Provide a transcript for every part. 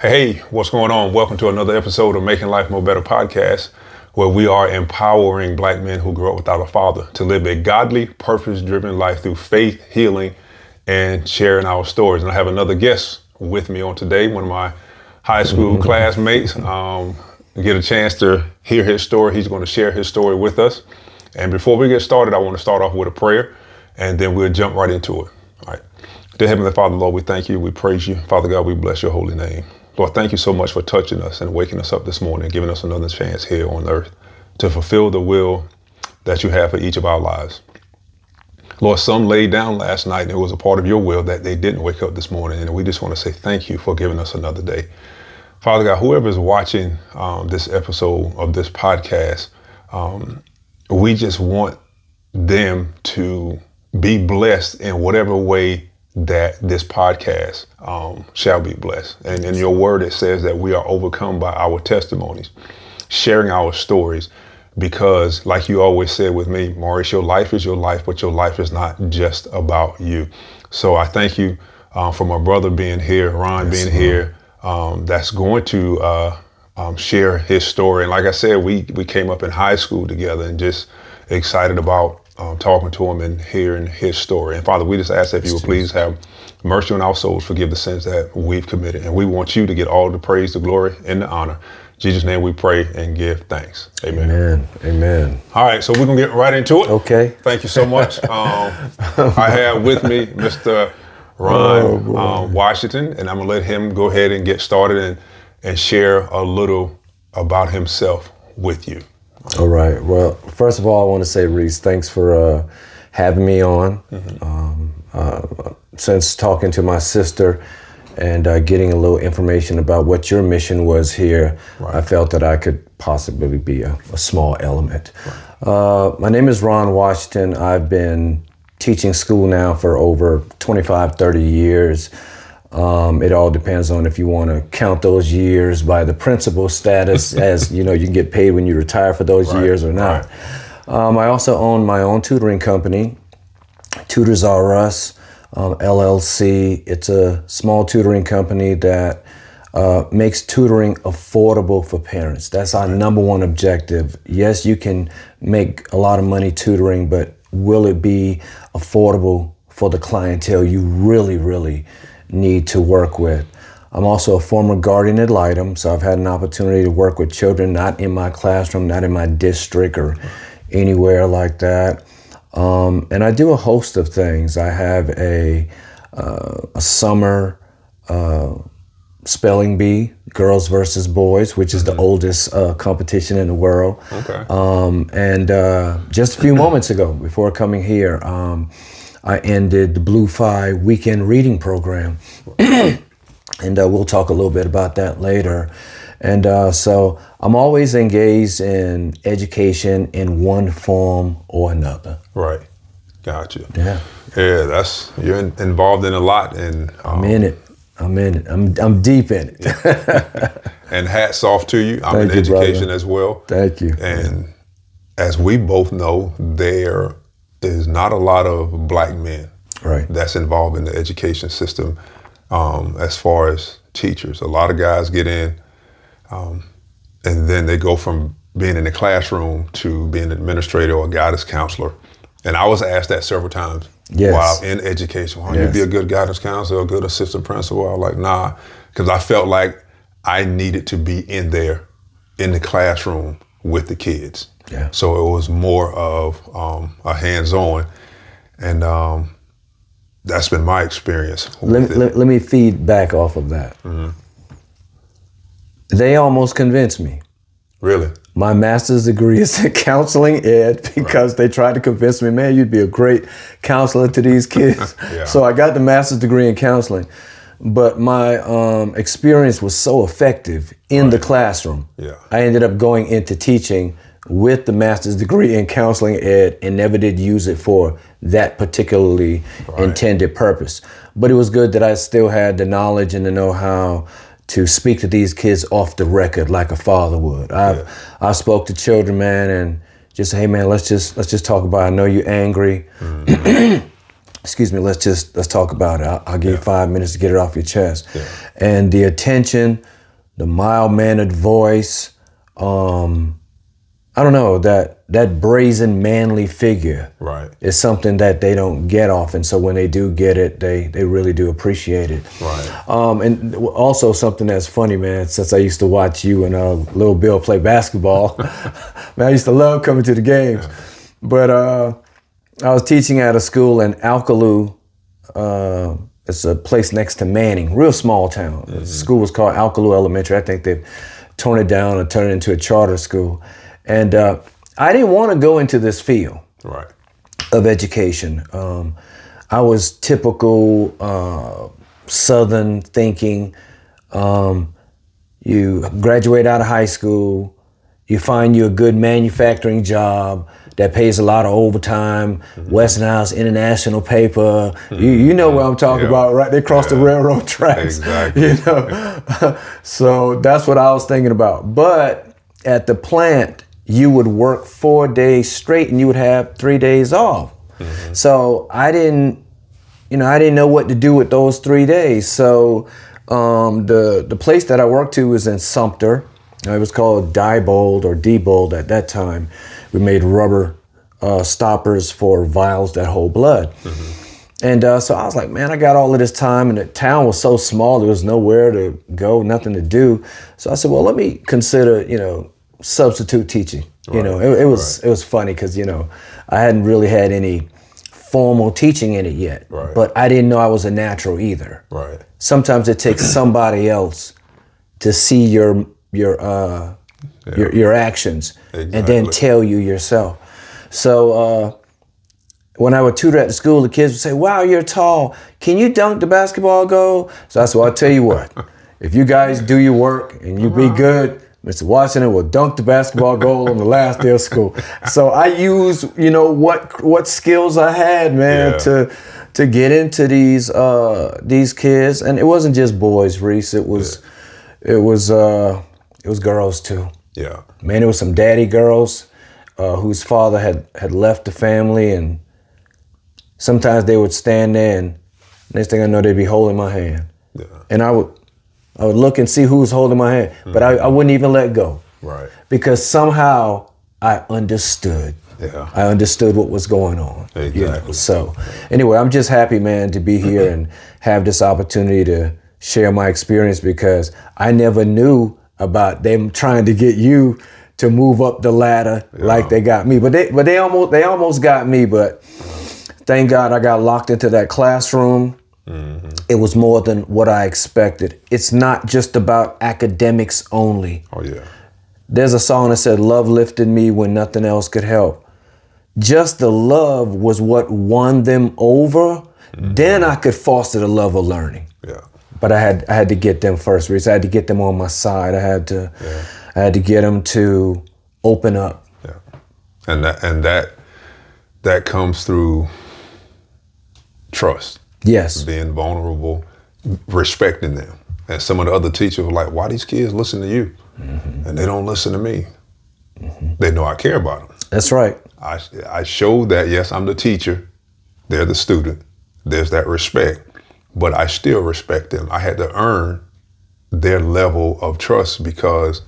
Hey, what's going on? Welcome to another episode of Making Life More Better podcast, where we are empowering Black men who grew up without a father to live a godly, purpose-driven life through faith, healing, and sharing our stories. And I have another guest with me on today, one of my high school classmates. Get a chance to hear his story. He's going to share his story with us. And before we get started, I want to start off with a prayer, and then we'll jump right into it. All right. Dear Heavenly Father, Lord, we thank you. We praise you. Father God, we bless your holy name. Lord, thank you so much for touching us and waking us up this morning, giving us another chance here on earth to fulfill the will that you have for each of our lives. Lord, some laid down last night and it was a part of your will that they didn't wake up this morning. And we just want to say thank you for giving us another day. Father God, whoever is watching this episode of this podcast, we just want them to be blessed in whatever way that this podcast shall be blessed. And in your word, it says that we are overcome by our testimonies, sharing our stories, because like you always said with me, Maurice, your life is your life, but your life is not just about you. So I thank you for my brother being here, Ron being here, that's going to share his story. And like I said, we came up in high school together and just excited about talking to him and hearing his story. And Father, we just ask that you would please have mercy on our souls, forgive the sins that we've committed. And we want you to get all the praise, the glory, and the honor. In Jesus' name we pray and give thanks. Amen. Amen. Amen. All right, so we're going to get right into it. Okay. Thank you so much. I have with me Mr. Ron Washington, and I'm going to let him go ahead and get started and share a little about himself with you. All right. Well, first of all, I want to say, Reese, thanks for having me on. Since talking to my sister and getting a little information about what your mission was here, right, I felt that I could possibly be a small element. Right. My name is Ron Washington. I've been teaching school now for over 25, 30 years. It all depends on if you want to count those years by the principal status, as you know, you can get paid when you retire for those years or not. Right. I also own my own tutoring company, Tutors R Us, LLC. It's a small tutoring company that makes tutoring affordable for parents. That's our number one objective. Yes, you can make a lot of money tutoring, but will it be affordable for the clientele you really need to work with? I'm also a former guardian ad litem, so I've had an opportunity to work with children not in my classroom, not in my district or anywhere like that. And I do a host of things. I have a summer spelling bee, girls versus boys, which is the oldest competition in the world. Okay. And just a few moments ago, before coming here, I ended the Blue Phi weekend reading program. And we'll talk a little bit about that later. And so I'm always engaged in education in one form or another. Right. Gotcha. Yeah. Yeah, you're involved in a lot. And I'm in it. I'm deep in it. Yeah. And hats off to you. I'm in education as well. Thank you. And as we both know, there is not a lot of Black men that's involved in the education system as far as teachers. A lot of guys get in and then they go from being in the classroom to being an administrator or a guidance counselor. And I was asked that several times while in education. Why don't you be a good guidance counselor, a good assistant principal? I was like, nah, because I felt like I needed to be in there in the classroom with the kids. Yeah. So it was more of a hands-on, and that's been my experience. Let me feed back off of that. Mm-hmm. They almost convinced me. Really? My master's degree is in counseling ed because they tried to convince me, man, you'd be a great counselor to these kids. Yeah. So I got the master's degree in counseling, but my experience was so effective in the classroom. Yeah. I ended up going into teaching with the master's degree in counseling ed and never did use it for that particularly intended purpose. But it was good that I still had the knowledge and the know-how to speak to these kids off the record like a father would. I spoke to children, man, and just, hey man, let's just talk about it. I know you're angry. Mm-hmm. excuse me, let's talk about it. I'll give you 5 minutes to get it off your chest. Yeah. And the attention, the mild-mannered voice, I don't know, that brazen manly figure Right. is something that they don't get often. So when they do get it, they really do appreciate it. Right. And also something that's funny, man, since I used to watch you and Little Bill play basketball, man, I used to love coming to the games. Yeah. But I was teaching at a school in Alkaloo. It's a place next to Manning, real small town. The school was called Alkaloo Elementary. I think they've torn it down and turned it into a charter school. And I didn't want to go into this field Right. of education. I was typical Southern thinking. You graduate out of high school, you find you a good manufacturing job that pays a lot of overtime, Westinghouse International Paper. You know what I'm talking about, right? They cross the railroad tracks. Exactly. You know? So that's what I was thinking about. But at the plant, you would work 4 days straight and you would have 3 days off. So I didn't know what to do with those 3 days. So the place that I worked to was in Sumter. It was called Diebold or Diebold at that time. We made rubber stoppers for vials that hold blood. And so I was like, man, I got all of this time, and the town was so small, there was nowhere to go, nothing to do. So I said, well, let me consider, substitute teaching. Right. It was funny because, I hadn't really had any formal teaching in it yet, Right. but I didn't know I was a natural either. Right. Sometimes it takes somebody else to see your actions and then Exactly. tell you yourself. So when I would tutor at the school, the kids would say, wow, you're tall. Can you dunk the basketball goal? So I said, well, I'll tell you what, if you guys do your work and you be good, Mr. Washington will dunk the basketball goal on the last day of school. So I used, what skills I had, man, to get into these kids. And it wasn't just boys, Reese. It was girls too. Yeah. Man, it was some daddy girls whose father had left the family, and sometimes they would stand there, and next thing I know, they'd be holding my hand. Yeah. And I would look and see who was holding my hand, but I wouldn't even let go. Right. Because somehow I understood. Yeah. I understood what was going on. Exactly. So anyway, I'm just happy, man, to be here and have this opportunity to share my experience, because I never knew about them trying to get you to move up the ladder like they got me. But they almost got me, but thank God I got locked into that classroom. It was more than what I expected. It's not just about academics only. Oh yeah. There's a song that said, love lifted me when nothing else could help. Just the love was what won them over. Then I could foster the love of learning. Yeah. But I had to get them first, Reese. I had to get them on my side. I had to get them to open up. Yeah. And that comes through trust. Yes. Being vulnerable, respecting them. And some of the other teachers were like, why these kids listen to you? And they don't listen to me. They know I care about them. That's right. I showed that, yes, I'm the teacher. They're the student. There's that respect. But I still respect them. I had to earn their level of trust, because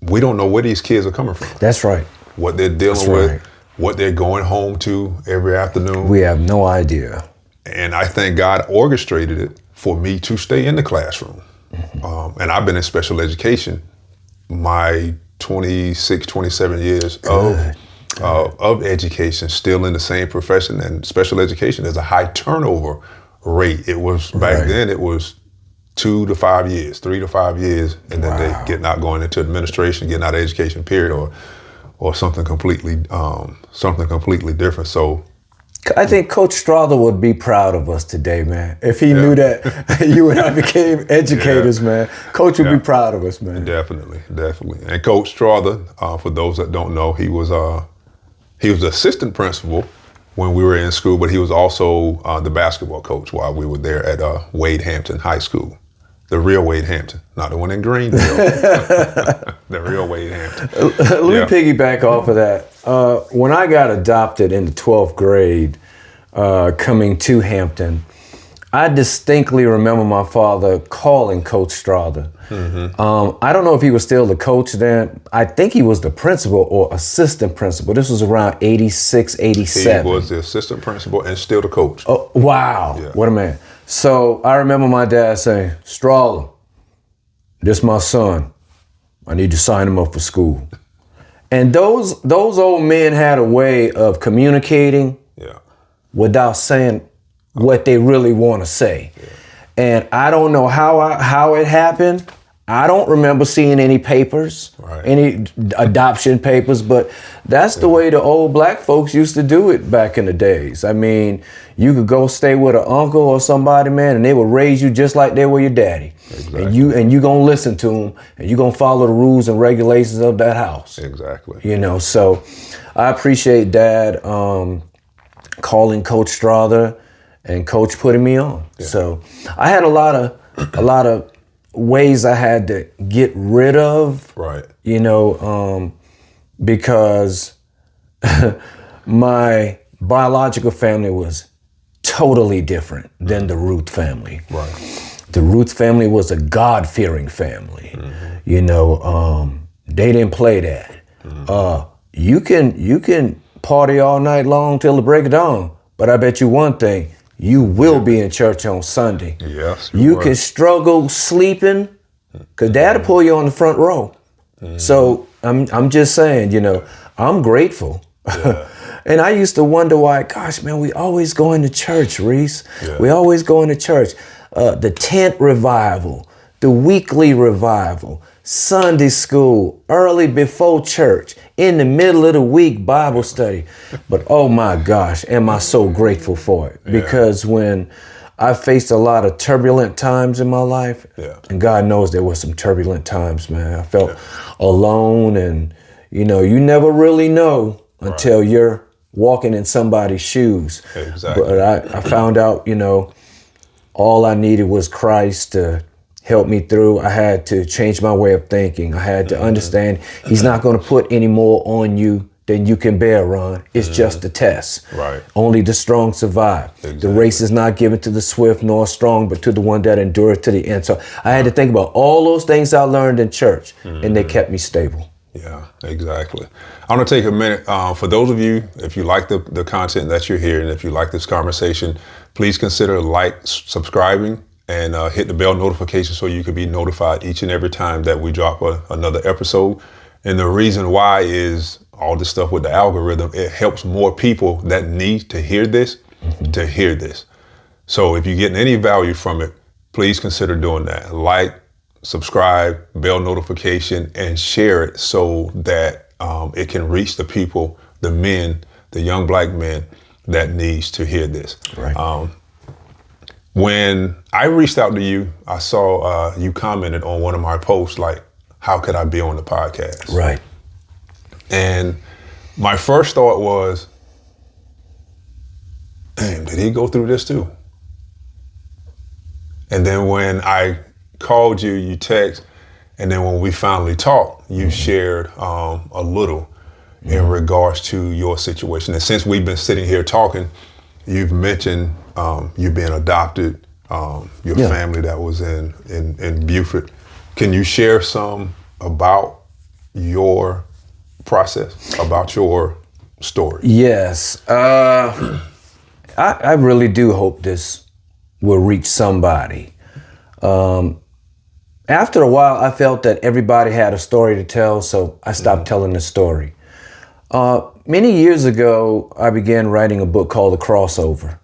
we don't know where these kids are coming from. That's right. What they're dealing That's with, right. what they're going home to every afternoon. We have no idea. And I think God orchestrated it for me to stay in the classroom. And I've been in special education my 26, 27 years of education, still in the same profession. And special education is a high turnover rate. It was back then, it was 2 to 5 years, 3 to 5 years, and then they getting out, going into administration, getting out of education, period, or something completely different. So I think Coach Strother would be proud of us today, man. If he knew that you and I became educators, man, Coach would be proud of us, man. Definitely. And Coach Strother, for those that don't know, he was assistant principal when we were in school, but he was also the basketball coach while we were there at Wade Hampton High School. The real Wade Hampton, not the one in Greenville. The real Wade Hampton. Let me piggyback off of that. When I got adopted in the 12th grade, coming to Hampton, I distinctly remember my father calling Coach Strother. I don't know if he was still the coach then. I think he was the principal or assistant principal. This was around 86, 87. He was the assistant principal and still the coach. Oh, wow. Yeah. What a man. So I remember my dad saying, Strother, this my son. I need to sign him up for school. And those old men had a way of communicating without saying what they really want to say. And I don't know how it happened. I don't remember seeing any papers, any adoption papers, but that's the way the old black folks used to do it back in the days. I mean, you could go stay with an uncle or somebody, man, and they would raise you just like they were your daddy. Exactly. And you gonna listen to them, and you gonna follow the rules and regulations of that house. Exactly. You know, so I appreciate Dad calling Coach Strother and Coach putting me on. So I had a lot of ways I had to get rid of, you know, because my biological family was totally different than the Ruth family. The Ruth family was a God-fearing family. You know, they didn't play that. You can party all night long till the break of dawn, but I bet you one thing, you will be in church on Sunday. Yes. You can struggle sleeping, because Dad'll pull you on the front row. So I'm just saying, you know, I'm grateful. And I used to wonder why, gosh, man, we always going to church, Reese. We always going to church. The tent revival, the weekly revival, Sunday school, early before church, in the middle of the week Bible study. But oh my gosh, am I so grateful for it. Because when I faced a lot of turbulent times in my life, and God knows there were some turbulent times, man. I felt alone, and you know, you never really know until you're walking in somebody's shoes. But I found out, you know, all I needed was Christ to help me through. I had to change my way of thinking. I had to understand He's not going to put any more on you than you can bear, Ron. It's just a test. Only the strong survive. The race is not given to the swift nor strong, but to the one that endureth to the end. So I had to think about all those things I learned in church, and they kept me stable. Yeah, exactly. I'm going to take a minute. For those of you, if you like the content that you're hearing, if you like this conversation, please consider subscribing, and hit the bell notification so you can be notified each and every time that we drop another episode. And the reason why is all this stuff with the algorithm. It helps more people that need to hear this to hear this. So if you're getting any value from it, please consider doing that. Like, subscribe, bell notification, and share it so that it can reach the people, the men, the young black men that needs to hear this. When I reached out to you, I saw you commented on one of my posts, like, how could I be on the podcast? And my first thought was, damn, did he go through this too? And then when I called you, you text, and then when we finally talked, you shared a little in regards to your situation. And since we've been sitting here talking, you've mentioned you being adopted, your family that was in Beaufort. Can you share some about your process, about your story? Yes. I really do hope this will reach somebody. After a while, I felt that everybody had a story to tell, so I stopped telling the story. Many years ago, I began writing a book called The Crossover.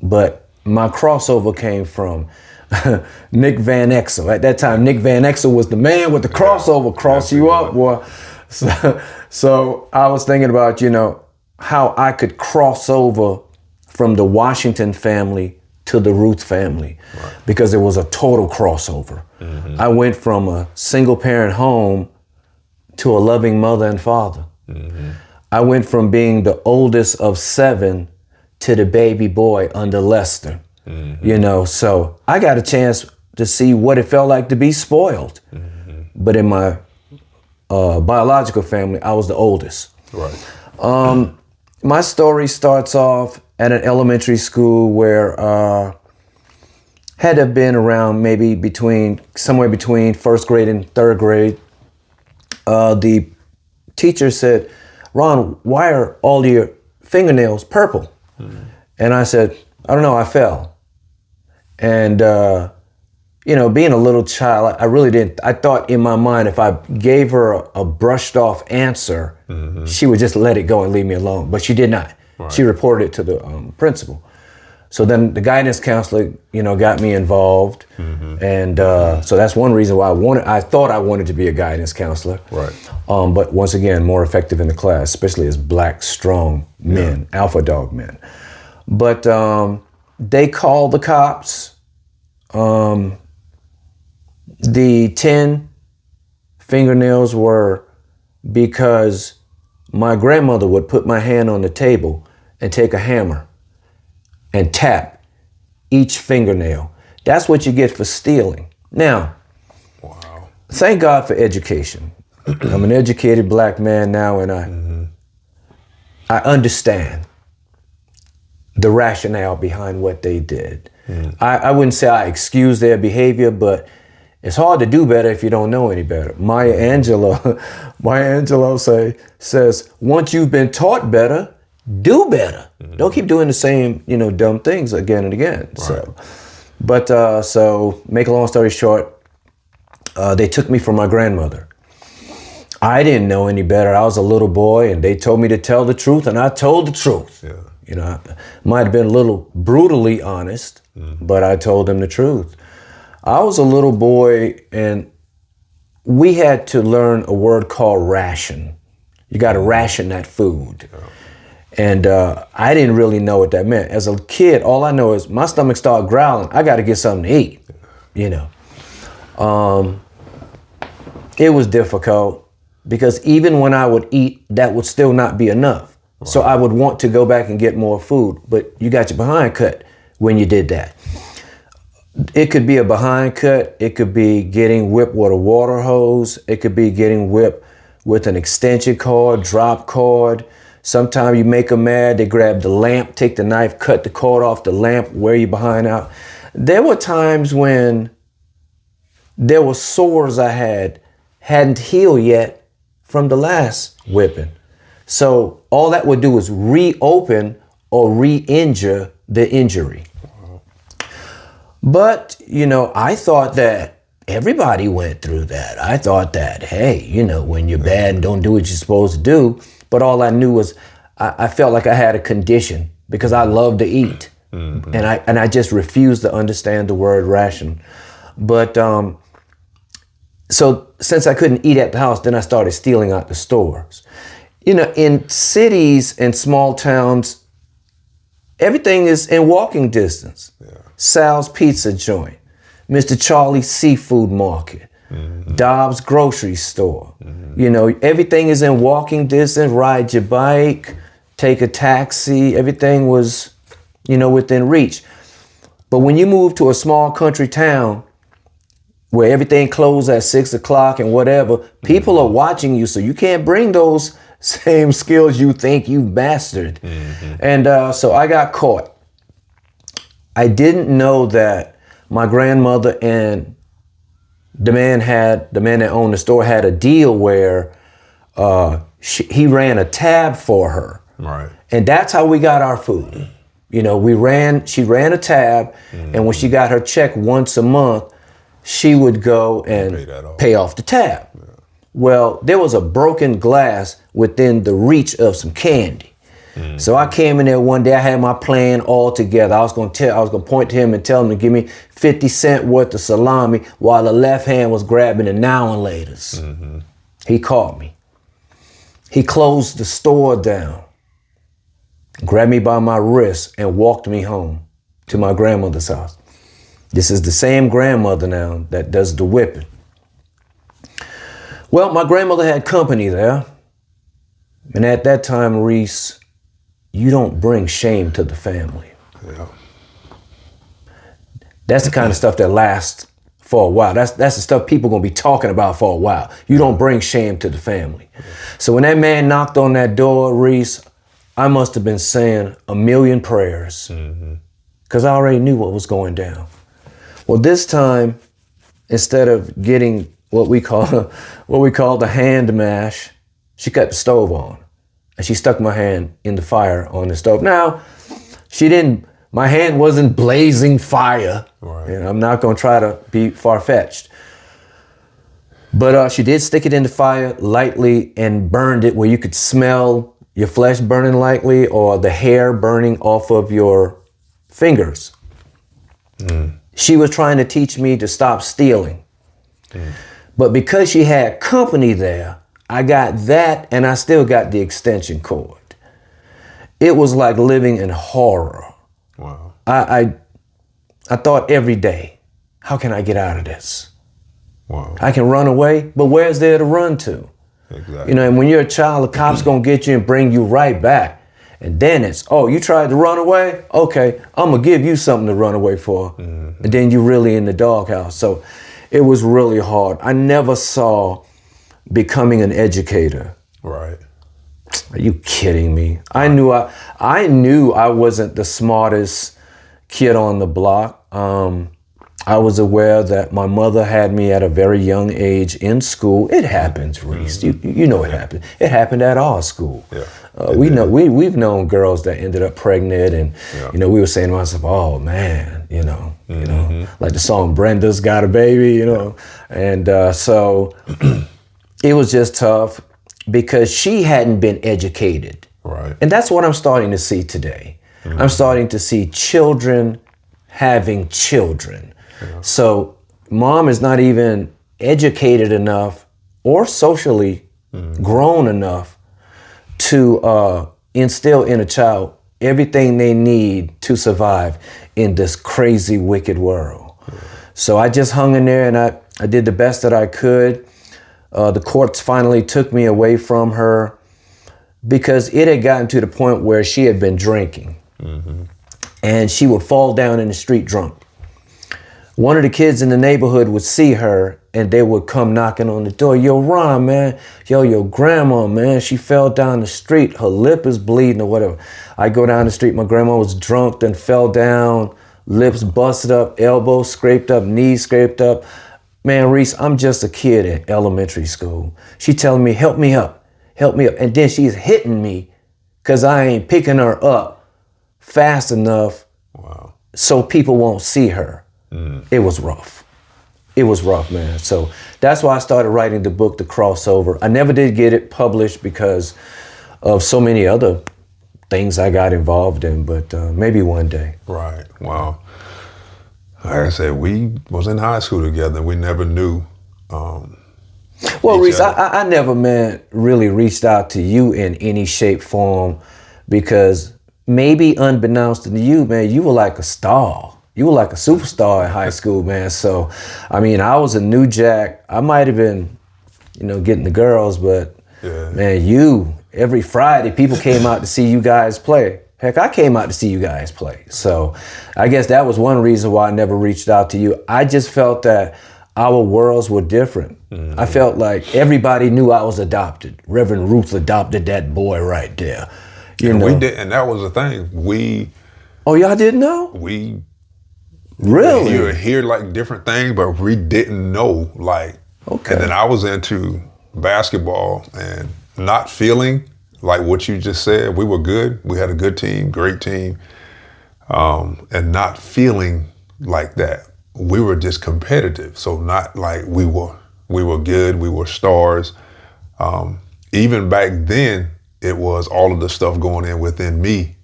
But my crossover came from Nick Van Exel. At that time, Nick Van Exel was the man with the crossover, cross you up, boy. So I was thinking about, you know, how I could cross over from the Washington family to the Ruth family, because it was a total crossover. I went from a single parent home to a loving mother and father. I went from being the oldest of 7 to the baby boy under Lester. You know, so I got a chance to see what it felt like to be spoiled. But in my biological family, I was the oldest. my story starts off at an elementary school where had to have been around maybe somewhere between first grade and third grade. The teacher said, "Ron, why are all your fingernails purple?" And I said, "I don't know, I fell." And, being a little child, I really didn't, I thought in my mind, if I gave her a brushed off answer, she would just let it go and leave me alone. But she did not. Right. She reported it to the principal. So then the guidance counselor, got me involved. And so that's one reason why I thought I wanted to be a guidance counselor. Right. But once again, more effective in the class, especially as black, strong men, alpha dog men. But they called the cops. The 10 fingernails were because my grandmother would put my hand on the table and take a hammer and tap each fingernail. That's what you get for stealing. Now, thank God for education. I'm an educated black man now, and I understand the rationale behind what they did. I wouldn't say I excuse their behavior, but it's hard to do better if you don't know any better. Maya Angelou says, once you've been taught better, do better. Don't keep doing the same, dumb things again and again. Right. So make a long story short, they took me from my grandmother. I didn't know any better. I was a little boy, and they told me to tell the truth, and I told the truth. I might have been a little brutally honest, but I told them the truth. I was a little boy, and we had to learn a word called ration. You got to ration that food. And I didn't really know what that meant. As a kid, all I know is my stomach started growling. I got to get something to eat, It was difficult because even when I would eat, that would still not be enough. Right. So I would want to go back and get more food, but you got your behind cut when you did that. It could be a behind cut. It could be getting whipped with a water hose. It could be getting whipped with an extension cord, drop cord. Sometimes you make them mad. They grab the lamp, take the knife, cut the cord off the lamp, wear you behind out. There were times when there were sores I hadn't healed yet from the last whipping. So all that would do is reopen or re-injure the injury. But, I thought that everybody went through that. I thought that, hey, when you're bad and don't do what you're supposed to do. But all I knew was I felt like I had a condition because I love to eat. And I just refused to understand the word ration. But so since I couldn't eat at the house, then I started stealing out the stores. In cities and small towns, everything is in walking distance. Sal's Pizza Joint, Mr. Charlie's Seafood Market, Dobbs Grocery Store. Everything is in walking distance. Ride your bike, take a taxi. Everything was, within reach. But when you move to a small country town where everything closed at 6 o'clock and whatever, people are watching you, so you can't bring those same skills you think you mastered. And so I got caught. I didn't know that my grandmother and the man that owned the store had a deal where he ran a tab for her. Right. And that's how we got our food. She ran a tab, and when she got her check once a month, she would go and pay off the tab. Yeah. Well, there was a broken glass within the reach of some candy. So I came in there one day, I had my plan all together. I was gonna point to him and tell him to give me 50 cents worth of salami while the left hand was grabbing the now and laters. He caught me. He closed the store down, grabbed me by my wrist and walked me home to my grandmother's house. This is the same grandmother now that does the whipping. Well, my grandmother had company there. And at that time, Reese, you don't bring shame to the family. Yeah. That's the kind of stuff that lasts for a while. That's the stuff people gonna be talking about for a while. You don't bring shame to the family. So when that man knocked on that door, Reese, I must have been saying a million prayers because I already knew what was going down. Well, this time, instead of getting what we call the hand mash, she cut the stove on, and she stuck my hand in the fire on the stove. Now, my hand wasn't blazing fire. Right. And I'm not gonna try to be far-fetched. But she did stick it in the fire lightly and burned it where you could smell your flesh burning lightly or the hair burning off of your fingers. She was trying to teach me to stop stealing. But because she had company there, I got that and I still got the extension cord. It was like living in horror. Wow. I thought every day, how can I get out of this? Wow. I can run away, but where's there to run to? Exactly. You know, and when you're a child, the cops gonna get you and bring you right back. And then it's, oh, you tried to run away? Okay, I'm gonna give you something to run away for. And then you're really in the doghouse. So it was really hard. I never saw becoming an educator. Right. Are you kidding me? I knew I wasn't the smartest kid on the block. I was aware that my mother had me at a very young age in school. It happens, Reese. You know it happened. It happened at our school. Yeah. We've known girls that ended up pregnant, and you know, we were saying to ourselves, "Oh man, you know, like the song Brenda's Got a Baby," you know, and so it was just tough because she hadn't been educated, Right. and that's what I'm starting to see today. I'm starting to see children having children. So mom is not even educated enough or socially grown enough to instill in a child everything they need to survive in this crazy, wicked world. So I just hung in there and I did the best that I could. The courts finally took me away from her because it had gotten to the point where she had been drinking. And she would fall down in the street drunk. One of the kids in the neighborhood would see her and they would come knocking on the door. Yo, Ron, man. Yo, your grandma, man. She fell down the street. Her lip is bleeding or whatever. I go down the street. My grandma was drunk and fell down. Lips busted up, elbows scraped up, knees scraped up. Man, Reese, I'm just a kid in elementary school. She telling me, help me up. And then she's hitting me because I ain't picking her up fast enough so people won't see her. It was rough. It was rough, man. So that's why I started writing the book, The Crossover. I never did get it published because of so many other things I got involved in, but maybe one day. Right. Wow. Like I said, we was in high school together. We never knew. Well, Reese, I never, man, really reached out to you in any shape, form, because maybe unbeknownst to you, man, you were like a star. You were like a superstar in high school, man. So, I mean, I was a new jack. I might have been, you know, getting the girls, but man, every Friday, people came out to see you guys play. Heck, I came out to see you guys play. So I guess that was one reason why I never reached out to you. I just felt that our worlds were different. I felt like everybody knew I was adopted. Reverend Ruth adopted that boy right there. You know? We did, and that was the thing. Oh, y'all didn't know? Really? You would hear like different things, but we didn't know. Like, okay. And then I was into basketball and not feeling like what you just said. We were good. We had a good team, great team, and not feeling like that. We were just competitive. So not like we were good. We were stars. Even back then, it was all of the stuff going in within me.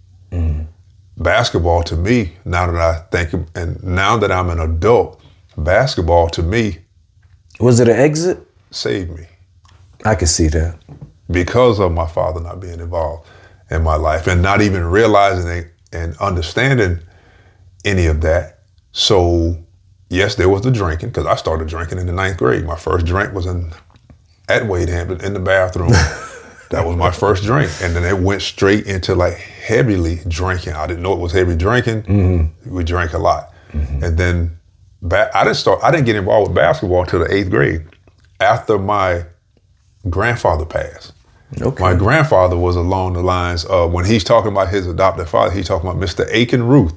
Basketball to me, now that I think, and now that I'm an adult, basketball to me. Was it an exit? Saved me. I could see that. Because of my father not being involved in my life and not even realizing it and understanding any of that. So yes, there was the drinking, because I started drinking in the 9th grade. My first drink was at Wade Hampton in the bathroom. That was my first drink. And then it went straight into like heavily drinking. I didn't know it was heavy drinking. We drank a lot. And then I didn't get involved with basketball until the 8th grade after my grandfather passed. Okay. My grandfather was along the lines of, when he's talking about his adopted father, he's talking about Mr. Aiken Ruth.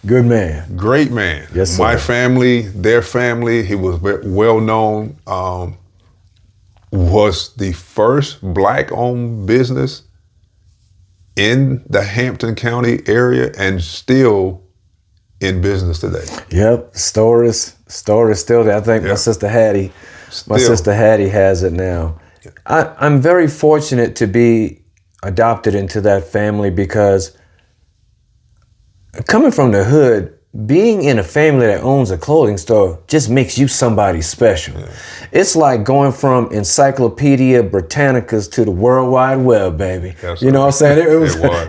Good man. Great man. Yes, sir. My family, their family, he was well known, was the first black-owned business in the Hampton County area and still in business today. Yep, store is still there. I think my sister Hattie has it now. I'm very fortunate to be adopted into that family because coming from the hood, being in a family that owns a clothing store just makes you somebody special. Yeah. It's like going from Encyclopedia Britannicas to the World Wide Web, baby. That's you know what I'm saying?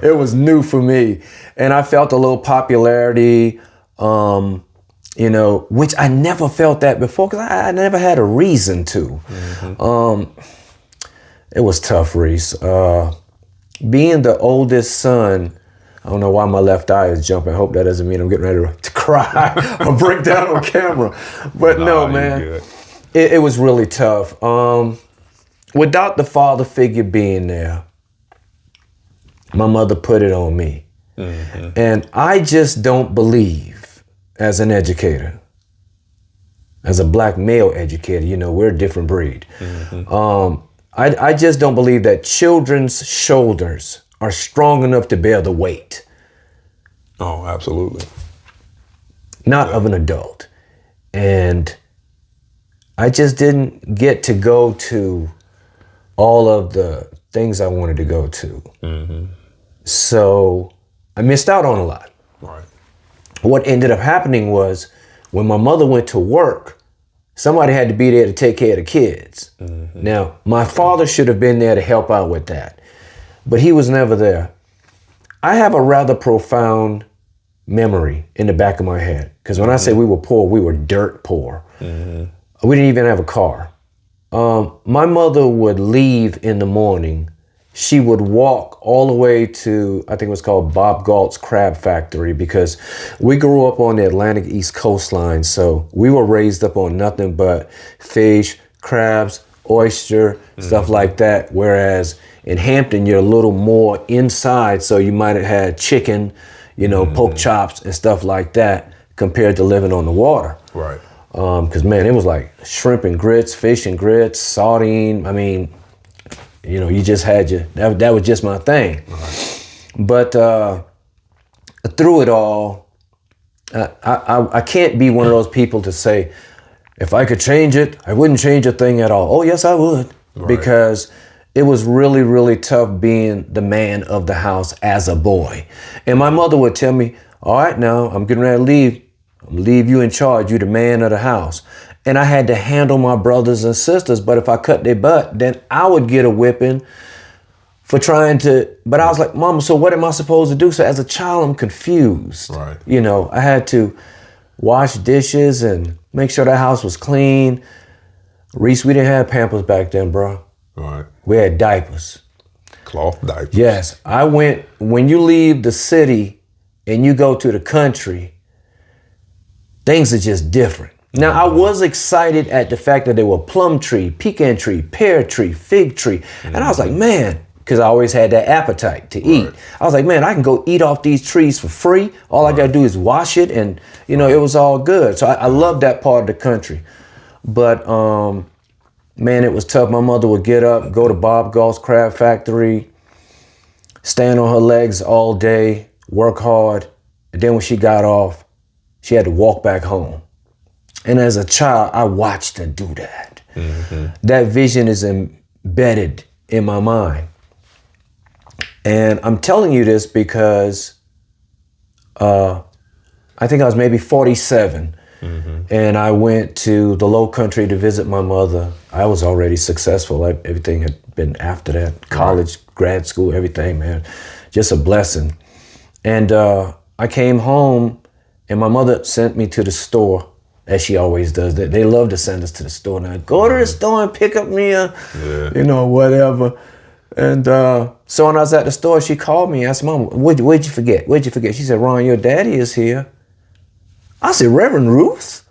It was new for me. And I felt a little popularity, which I never felt that before because I never had a reason to. Mm-hmm. It was tough, Reese. Being the oldest son, I don't know why my left eye is jumping. I hope that doesn't mean I'm getting ready to cry or break down on camera. But no, man, it was really tough. Without the father figure being there, my mother put it on me. Mm-hmm. And I just don't believe, as an educator, as a black male educator, we're a different breed. Mm-hmm. I just don't believe that children's shoulders are strong enough to bear the weight. Oh, absolutely. Not of an adult. And I just didn't get to go to all of the things I wanted to go to. Mm-hmm. So I missed out on a lot. Right. What ended up happening was when my mother went to work, somebody had to be there to take care of the kids. Mm-hmm. Now, my father should have been there to help out with that, but he was never there. I have a rather profound memory in the back of my head, because when I say we were poor, we were dirt poor. Mm-hmm. We didn't even have a car. My mother would leave in the morning. She would walk all the way to, I think it was called Bob Galt's Crab Factory, because we grew up on the Atlantic East coastline. So we were raised up on nothing but fish, crabs, oyster, stuff like that. Whereas in Hampton, you're a little more inside. So you might have had chicken, pork chops and stuff like that compared to living on the water. Right. Because, man, it was like shrimp and grits, fish and grits, sardine. I mean, you just had that was just my thing. Right. But through it all, I can't be one of those people to say, if I could change it, I wouldn't change a thing at all. Oh, yes, I would. Right. Because it was really, really tough being the man of the house as a boy. And my mother would tell me, all right, now I'm getting ready to leave. I'm gonna leave you in charge. You're the man of the house. And I had to handle my brothers and sisters. But if I cut their butt, then I would get a whipping for trying to. But I was like, Mama, so what am I supposed to do? So as a child, I'm confused. Right. I had to wash dishes and make sure the house was clean. Reese, we didn't have Pampers back then, bro. Right. We had diapers. Cloth diapers. Yes. When you leave the city and you go to the country, things are just different. Now, I was excited at the fact that there were plum tree, pecan tree, pear tree, fig tree. And I was like, man, because I always had that appetite to eat. I was like, man, I can go eat off these trees for free. All I got to do is wash it. And, it was all good. So I love that part of the country. But, man, it was tough. My mother would get up, go to Bob Galt's Crab Factory, stand on her legs all day, work hard. And then when she got off, she had to walk back home. And as a child, I watched her do that. Mm-hmm. That vision is embedded in my mind. And I'm telling you this because I think I was maybe 47. Mm-hmm. And I went to the Low Country to visit my mother. I was already successful. Everything had been after that. College, grad school, everything, man. Just a blessing. And I came home and my mother sent me to the store, as she always does. They love to send us to the store. Now, go to the store and pick up me whatever. And so when I was at the store, she called me and asked, Mom, what'd you forget? What'd you forget? She said, Ron, your daddy is here. I said, Reverend Ruth?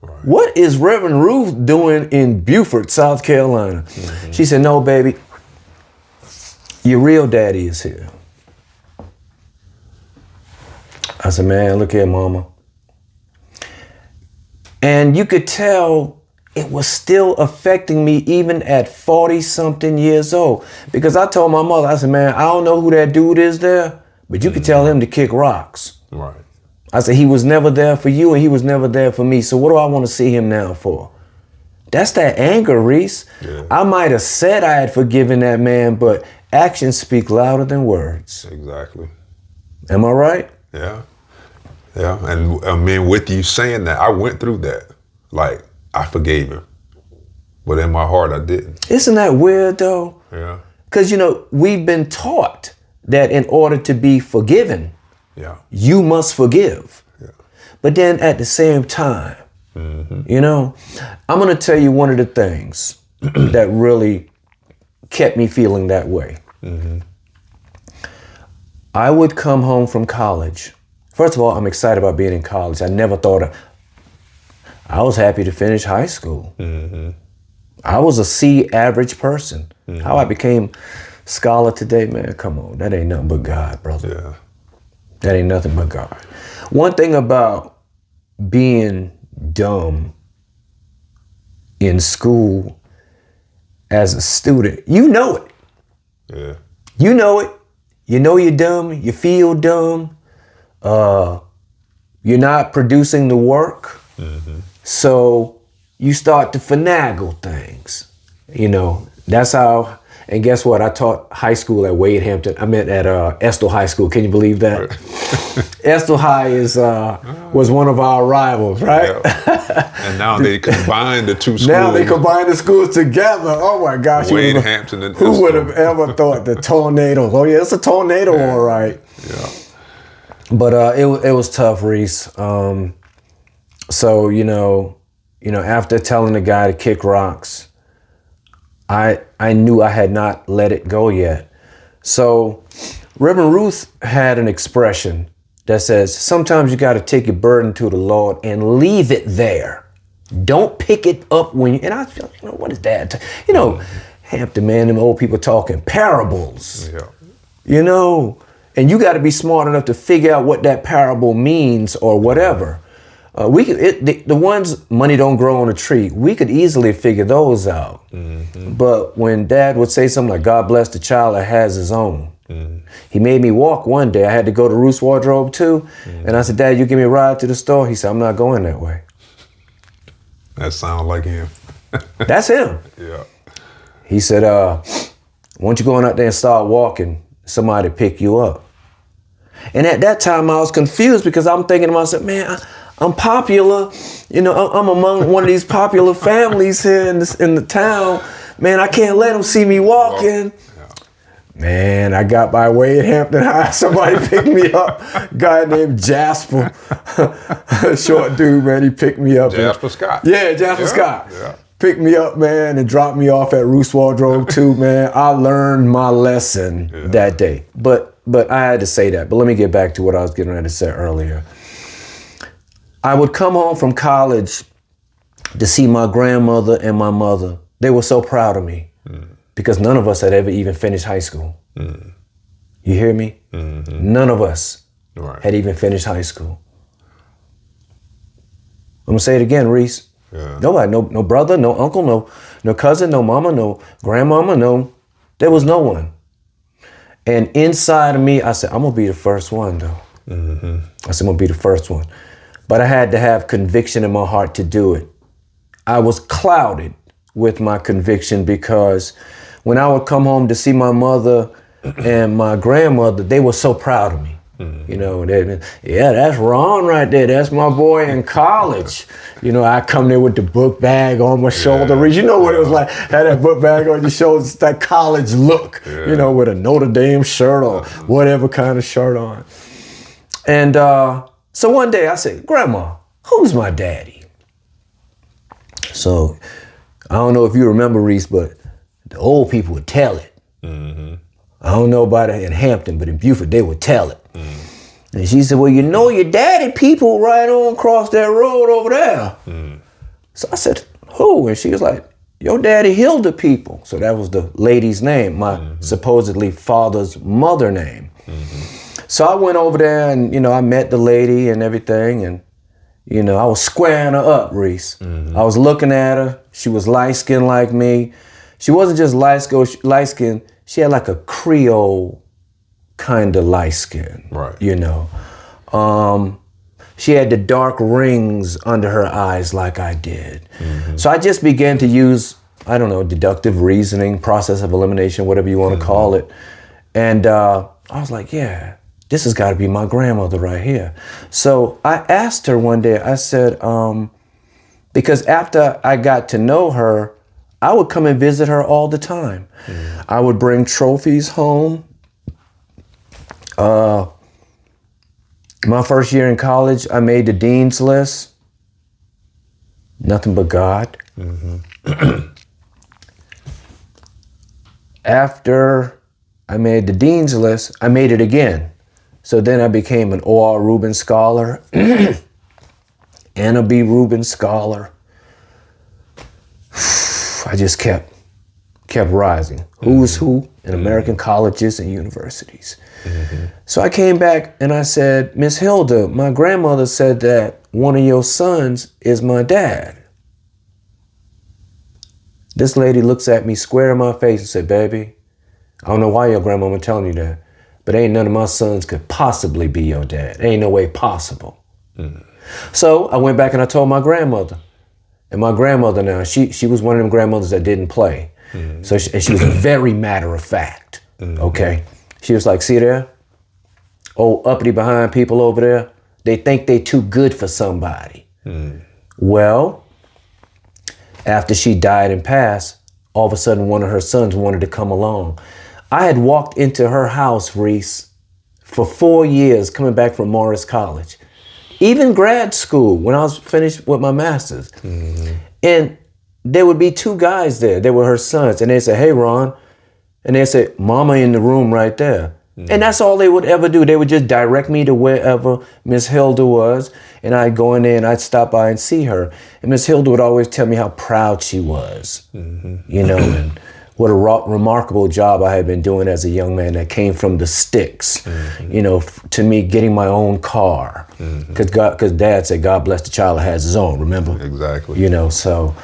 Right. What is Reverend Ruth doing in Beaufort, South Carolina? Mm-hmm. She said, no, baby, your real daddy is here. I said, man, look here, mama. And you could tell it was still affecting me even at 40 something years old. Because I told my mother, I said, man, I don't know who that dude is there, but you could tell him to kick rocks. Right. I said, he was never there for you and he was never there for me. So what do I want to see him now for? That's that anger, Reese. Yeah. I might have said I had forgiven that man, but actions speak louder than words. Exactly. Am I right? Yeah. Yeah. And I mean, with you saying that, I went through that. Like, I forgave him. But in my heart, I didn't. Isn't that weird, though? Yeah. Because, we've been taught that in order to be forgiven, you must forgive. Yeah. But then at the same time, I'm going to tell you one of the things that really kept me feeling that way. Mm-hmm. I would come home from college. First of all, I'm excited about being in college. I never thought I was happy to finish high school. Mm-hmm. I was a C average person. Mm-hmm. How I became scholar today, man, come on. That ain't nothing but God, brother. Yeah. That ain't nothing but God. One thing about being dumb in school as a student, you know it. Yeah. You know it. You know you're dumb. You feel dumb. You're not producing the work. Mm-hmm. So you start to finagle things. That's how. And guess what? I taught high school at Wade Hampton. I meant at Estill High School. Can you believe that? Estill High was one of our rivals, right? Yeah. And now they combine the two schools. Now they combine the schools together. Oh my gosh. Wade Hampton and who Estill. would have ever thought the tornadoes? Oh yeah, it's a tornado, yeah. All right. Yeah. But it was tough, Reese. So after telling the guy to kick rocks, I knew I had not let it go yet. So Reverend Ruth had an expression that says, sometimes you got to take your burden to the Lord and leave it there. Don't pick it up when you, and I feel, what is that? Hampton, man, them old people talking parables. Yeah. And you got to be smart enough to figure out what that parable means or whatever. The ones money don't grow on a tree, we could easily figure those out. Mm-hmm. But when Dad would say something like, God bless the child that has his own. Mm-hmm. He made me walk one day. I had to go to Ruth's Wardrobe too. Mm-hmm. And I said, Dad, you give me a ride to the store? He said, I'm not going that way. That sounds like him. That's him. Yeah. He said, once you go out there and start walking, somebody pick you up. And at that time I was confused because I'm thinking to myself, man, I'm popular, I'm among one of these popular families here in the town. Man, I can't let them see me walking. Yeah. Man, I got by Wade Hampton High. Somebody picked me up. Guy named Jasper, short dude, man. He picked me up. Jasper Scott. Yeah, Jasper Scott. Yeah. Picked me up, man, and dropped me off at Ruth's Wardrobe too, man. I learned my lesson that day. But I had to say that. But let me get back to what I was getting ready to say earlier. I would come home from college to see my grandmother and my mother. They were so proud of me because none of us had ever even finished high school. Mm. You hear me? Mm-hmm. None of us had even finished high school. I'm gonna say it again, Reese. Yeah. Nobody, no brother, no uncle, no cousin, no mama, no grandmama, no. There was no one. And inside of me, I said, I'm gonna be the first one, though. Mm-hmm. I said, I'm gonna be the first one. But I had to have conviction in my heart to do it. I was clouded with my conviction because when I would come home to see my mother and my grandmother, they were so proud of me. Mm-hmm. That's Ron right there. That's my boy in college. I come there with the book bag on my shoulder. You know what it was like? Had that book bag on your shoulders, that college look, with a Notre Dame shirt or whatever kind of shirt on. And so one day I said, Grandma, who's my daddy? So I don't know if you remember, Reese, but the old people would tell it. Mm-hmm. I don't know about it in Hampton, but in Beaufort, they would tell it. Mm. And she said, well, your daddy people right on across that road over there. Mm. So I said, who? And she was like, your daddy healed the people. So that was the lady's name, my supposedly father's mother name. So I went over there and, I met the lady and everything. And, I was squaring her up, Reese. I was looking at her. She was light-skinned like me. She wasn't just light-skinned. She had like a Creole kind of light skin, Right. She had the dark rings under her eyes like I did. So I just began to use, deductive reasoning, process of elimination, whatever you want to call it. And I was like, yeah, this has got to be my grandmother right here. So I asked her one day, I said, because after I got to know her, I would come and visit her all the time. I would bring trophies home. My first year in college, I made the dean's list. Nothing but God. After I made the dean's list, I made it again. So then I became an O.R. Rubin Scholar, Anna B. Rubin Scholar. I just kept rising. Who's who in American colleges and universities. So I came back and I said, Miss Hilda, my grandmother said that one of your sons is my dad. This lady looks at me square in my face and said, baby, I don't know why your grandmama telling you that, but ain't none of my sons could possibly be your dad. Ain't no way possible. So I went back and I told my grandmother. And my grandmother now, she was one of them grandmothers that didn't play. So she was very matter of fact, okay? She was like, see there? Old uppity behind people over there, they think they too good for somebody. Well, after she died and passed, all of a sudden one of her sons wanted to come along. I had walked into her house, Reese, for 4 years coming back from Morris College. Even grad school, when I was finished with my master's. And there would be two guys there. They were her sons. And they'd say, hey, Ron. And they'd say, Mama in the room right there. And that's all they would ever do. They would just direct me to wherever Miss Hilda was. And I'd go in there and I'd stop by and see her. And Miss Hilda would always tell me how proud she was. And what a remarkable job I had been doing as a young man that came from the sticks. To me, getting my own car. Because Dad said, God bless the child that has his own, remember? Exactly. So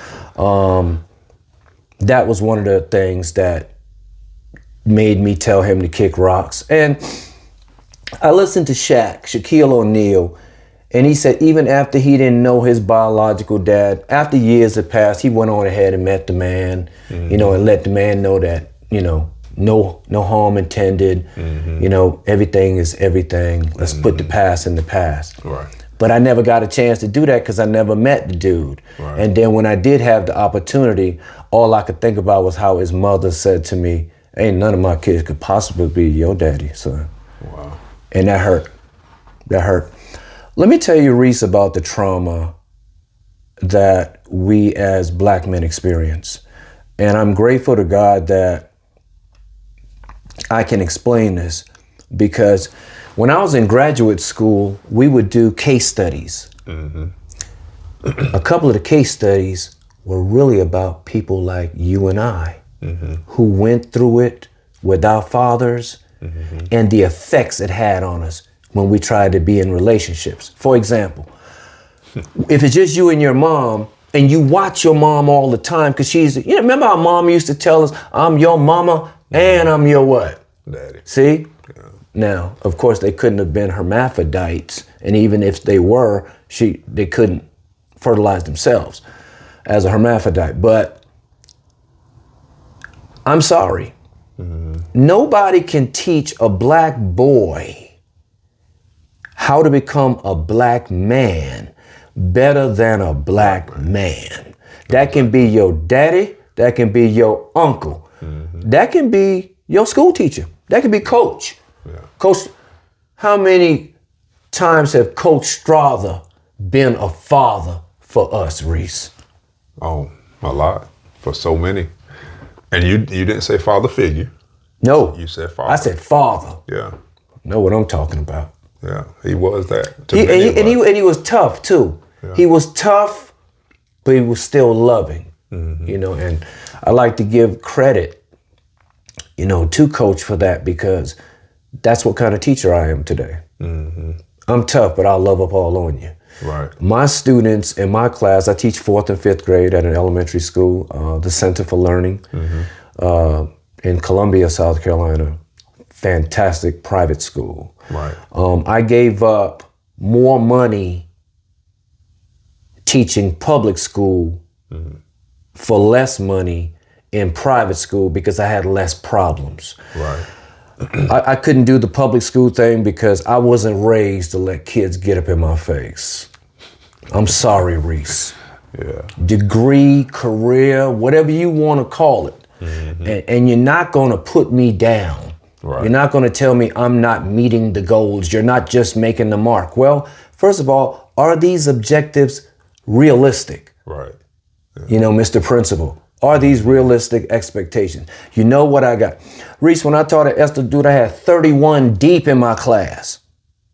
that was one of the things that made me tell him to kick rocks. And I listened to Shaquille O'Neal, and he said even after he didn't know his biological dad, after years had passed, he went on ahead and met the man, and let the man know that, no harm intended, everything is everything. Let's put the past in the past. Right. But I never got a chance to do that because I never met the dude. Right. And then when I did have the opportunity, all I could think about was how his mother said to me, ain't none of my kids could possibly be your daddy, son. Wow. And that hurt. That hurt. Let me tell you, Reese, about the trauma that we as Black men experience. And I'm grateful to God that I can explain this, because when I was in graduate school, we would do case studies. A couple of the case studies were really about people like you and I, who went through it with our fathers and the effects it had on us when we tried to be in relationships. For example, if it's just you and your mom, and you watch your mom all the time, because she's, remember how mom used to tell us, I'm your mama and I'm your what? Daddy. See? Yeah. Now, of course, they couldn't have been hermaphrodites, and even if they were, they couldn't fertilize themselves as a hermaphrodite. But I'm sorry. Nobody can teach a Black boy how to become a Black man better than a Black man. That can be your daddy, that can be your uncle, that can be your school teacher, that can be coach. Coach, how many times have Coach Strother been a father for us, Reese? Oh, a lot. For so many. And you didn't say father figure. No. You said father. I said father. Yeah. Know what I'm talking about. Yeah, he was that. And he was tough too. Yeah. He was tough, but he was still loving. you know, and I like to give credit, you know, to Coach for that, because that's what kind of teacher I am today. I'm tough, but I'll love up all on you. Right. My students in my class, I teach 4th and 5th grade at an elementary school, the Center for Learning in Columbia, South Carolina. Fantastic private school. Right. I gave up more money teaching public school for less money in private school because I had less problems. Right. I couldn't do the public school thing because I wasn't raised to let kids get up in my face. I'm sorry, Reese. Yeah. Degree, career, whatever you want to call it. And you're not going to put me down. Right. You're not going to tell me I'm not meeting the goals. You're not just making the mark. Well, first of all, are these objectives realistic? Right. Yeah. You know, Mr. Principal, are these realistic expectations? You know what I got? Reese, when I taught at Esther, dude, I had 31 deep in my class.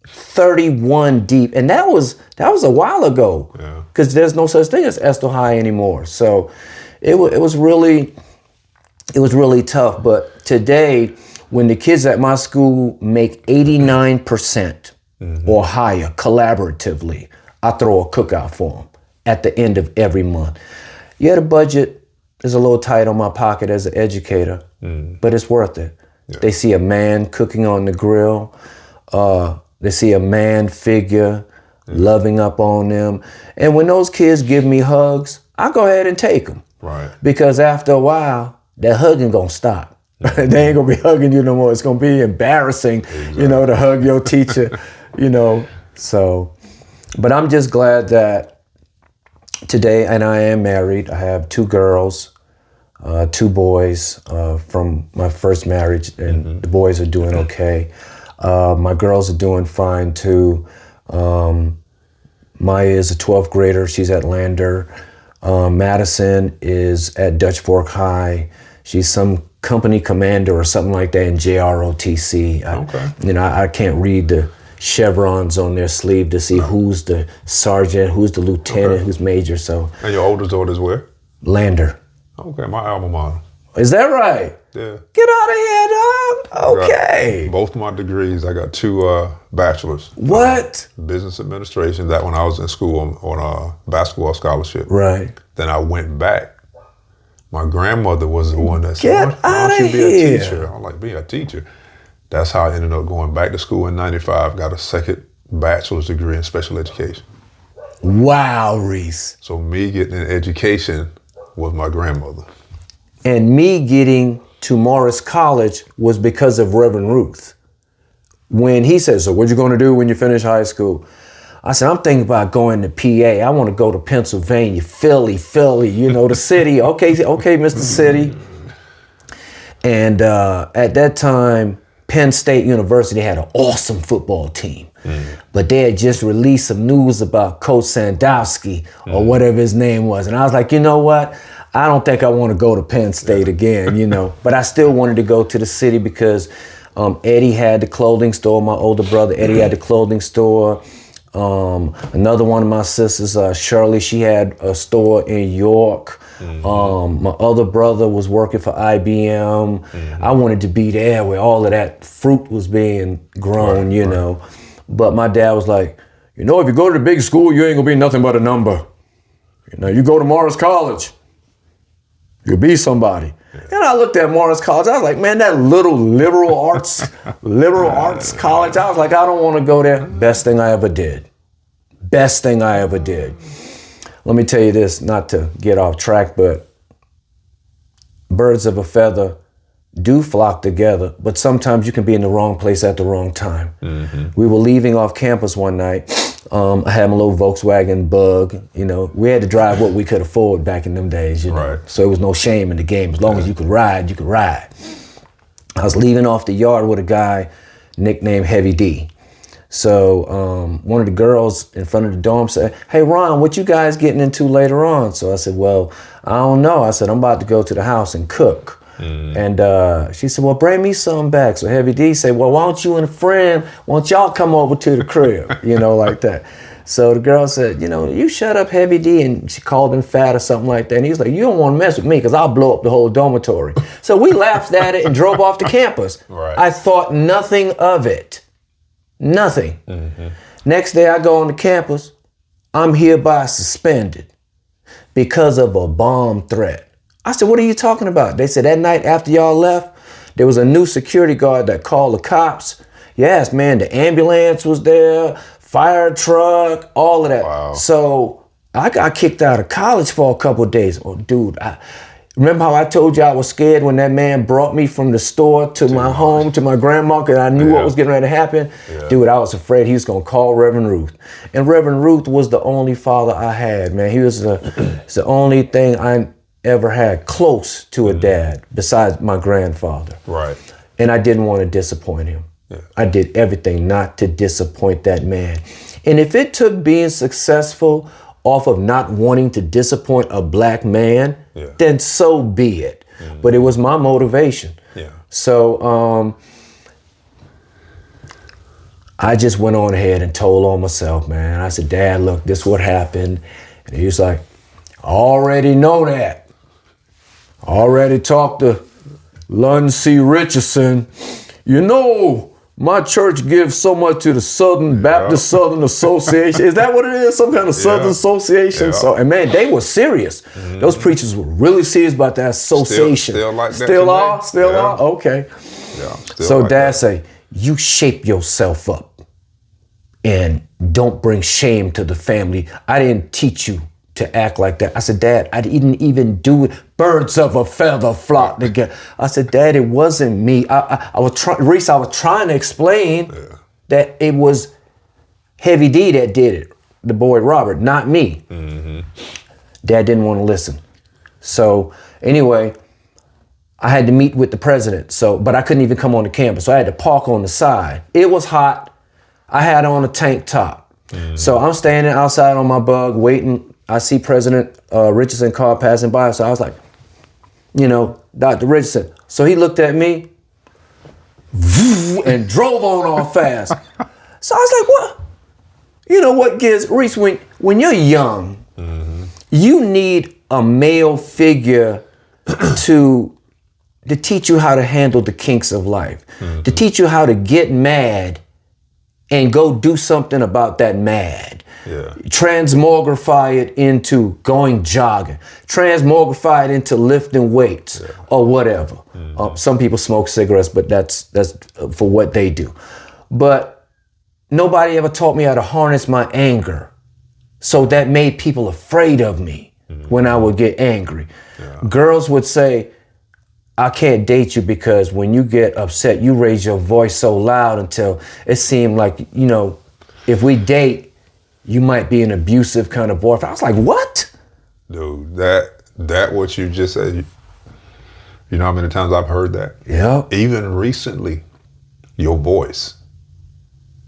31 deep. And that was a while ago. Yeah. Because there's no such thing as Esther High anymore. So it was really tough. But today, when the kids at my school make 89% or higher collaboratively, I throw a cookout for them at the end of every month. Yeah, the budget is a little tight on my pocket as an educator, but it's worth it. Yeah. They see a man cooking on the grill. They see a man figure loving up on them. And when those kids give me hugs, I go ahead and take them. Right. Because after a while, that hugging gonna stop. They ain't gonna be hugging you no more. It's gonna be embarrassing, you know, to hug your teacher, you know. So, but I'm just glad that today, and I am married. I have 2 girls, 2 boys from my first marriage, and the boys are doing okay. My girls are doing fine too. Maya is a 12th grader. She's at Lander. Madison is at Dutch Fork High. She's some company commander or something like that in JROTC. You know, I can't read the chevrons on their sleeve to see who's the sergeant, who's the lieutenant, who's major. So. And your oldest daughter's where? Lander. Okay, my alma mater. Is that right? Yeah. Get out of here, dog. Okay. Both my degrees, I got 2 bachelors. What? Business administration. That when I was in school on a basketball scholarship. Right. Then I went back. My grandmother was the one that said, Get why don't you be here. a teacher? I'm like, be a teacher. That's how I ended up going back to school in 95, got a second bachelor's degree in special education. Wow, Reese. So me getting an education was my grandmother. And me getting to Morris College was because of Reverend Ruth. When he said, so what you going to do when you finish high school? I said, I'm thinking about going to PA. I want to go to Pennsylvania, Philly, you know, the city. Okay, Mr. City. And at that time, Penn State University had an awesome football team. But they had just released some news about Coach Sandowski or whatever his name was. And I was like, you know what? I don't think I want to go to Penn State again, you know. But I still wanted to go to the city because Eddie had the clothing store, my older brother. Eddie had the clothing store. Another one of my sisters, Shirley, she had a store in York. My other brother was working for IBM. I wanted to be there where all of that fruit was being grown, you know. But my dad was like, you know, if you go to the big school, you ain't gonna be nothing but a number. You know, you go to Morris College, you'll be somebody. And I looked at Morris College, I was like, man, that little liberal arts college, I was like, I don't want to go there. Best thing I ever did. Best thing I ever did. Let me tell you this, not to get off track, but birds of a feather do flock together, but sometimes you can be in the wrong place at the wrong time. We were leaving off campus one night. I had my little Volkswagen Bug. You know, we had to drive what we could afford back in them days, you know. So it was no shame in the game. As long as you could ride, you could ride. I was leaving off the yard with a guy nicknamed Heavy D. So one of the girls in front of the dorm said, hey, Ron, what you guys getting into later on? So I said, well, I don't know. I said, I'm about to go to the house and cook. And she said, well, bring me some back. So Heavy D said, well, why don't you and a friend, why don't y'all come over to the crib? You know, like that. So the girl said, you shut up, Heavy D, and she called him fat or something like that. And he was like, you don't want to mess with me because I'll blow up the whole dormitory. So we laughed at it and drove off the campus. Right. I thought nothing of it. Nothing. Mm-hmm. Next day I go on the campus, I'm hereby suspended because of a bomb threat. I said, what are you talking about? They said that night after y'all left, there was a new security guard that called the cops. Yes, man, the ambulance was there, fire truck, all of that. Wow. So I got kicked out of college for a couple of days. Oh, dude, remember how I told you I was scared when that man brought me from the store to my home, to my grandma, because I knew what was getting ready to happen? Yeah. Dude, I was afraid he was going to call Reverend Ruth. And Reverend Ruth was the only father I had, man. He was the only thing I ever had close to a dad besides my grandfather. Right. And I didn't want to disappoint him. Yeah. I did everything not to disappoint that man. And if it took being successful off of not wanting to disappoint a black man, then so be it. Mm-hmm. But it was my motivation. Yeah. So I just went on ahead and told on myself, man. I said, Dad, look, this is what happened. And he was like, I already know that. I already talked to Lund C. Richardson. My church gives so much to the Southern Baptist Southern Association. Is that what it is? Some kind of Southern Association? Yeah. So, and man, they were serious. Mm-hmm. Those preachers were really serious about that association. Still like that Still today? are? Okay. Yeah, so like Dad say, you shape yourself up and don't bring shame to the family. I didn't teach you to act like that. I said, Dad, I didn't even do it. Birds of a feather flock together. I said, Dad, it wasn't me. I was trying to explain that it was Heavy D that did it, the boy Robert, not me. Mm-hmm. Dad didn't want to listen. So anyway, I had to meet with the president. But I couldn't even come on the campus. So I had to park on the side. It was hot. I had on a tank top. Mm-hmm. So I'm standing outside on my bug waiting. I see President Richardson car passing by. So I was like, Dr. Richardson. So he looked at me and drove on off fast. So I was like, what? You know what, Reese, when you're young, you need a male figure to teach you how to handle the kinks of life, to teach you how to get mad and go do something about that mad. Yeah. Transmogrify it into going jogging. Transmogrify it into lifting weights or whatever. Mm-hmm. Some people smoke cigarettes, but that's for what they do. But nobody ever taught me how to harness my anger. So that made people afraid of me when I would get angry. Yeah. Girls would say, I can't date you because when you get upset, you raise your voice so loud until it seemed like, if we date, you might be an abusive kind of boyfriend. I was like, what? Dude, that what you just said, you know how many times I've heard that? Yeah. Even recently, your voice.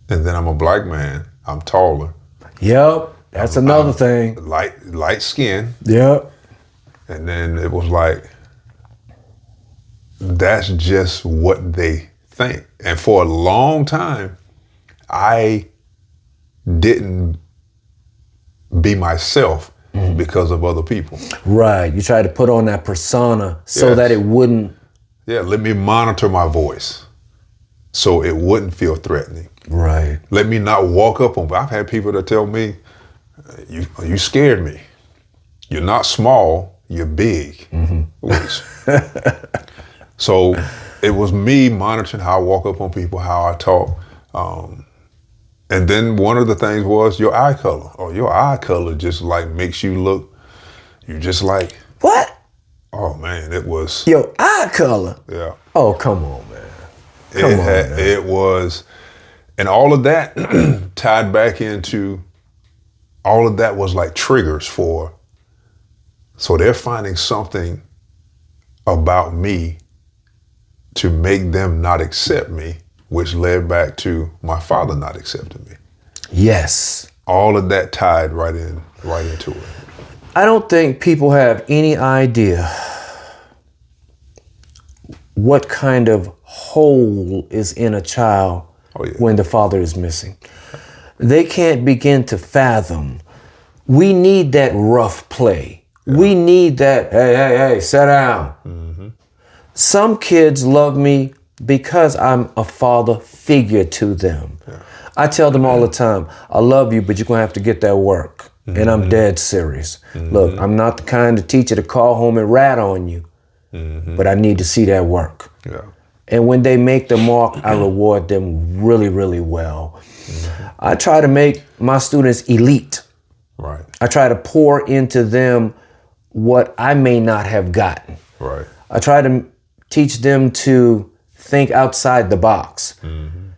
And then I'm a black man, I'm taller. Yep, that's another thing. Light skin. Yep. And then it was like, that's just what they think. And for a long time, I didn't be myself because of other people. Right. You tried to put on that persona so that it wouldn't. Yeah, let me monitor my voice so it wouldn't feel threatening. Right. Let me not walk up on. I've had people that tell me, you scared me. You're not small, you're big. Mm-hmm. So it was me monitoring how I walk up on people, how I talk. And then one of the things was your eye color. Your eye color just like makes you look, you just like. What? Oh man, it was. Your eye color? Yeah. Oh, come on, man. It was, and all of that tied back into, all of that was like triggers for, so they're finding something about me to make them not accept me, which led back to my father not accepting me. Yes. All of that tied right into it. I don't think people have any idea what kind of hole is in a child when the father is missing. they can't begin to fathom. We need that rough play. Yeah. We need that, hey, sit down. Mm-hmm. Some kids love me because I'm a father figure to them. Yeah. I tell them all the time, I love you, but you're going to have to get that work. Mm-hmm. And I'm dead serious. Mm-hmm. Look, I'm not the kind of teacher to call home and rat on you, but I need to see that work. Yeah. And when they make the mark, I reward them really, really well. Mm-hmm. I try to make my students elite. Right. I try to pour into them what I may not have gotten. Right. I try to teach them to think outside the box. Mm-hmm.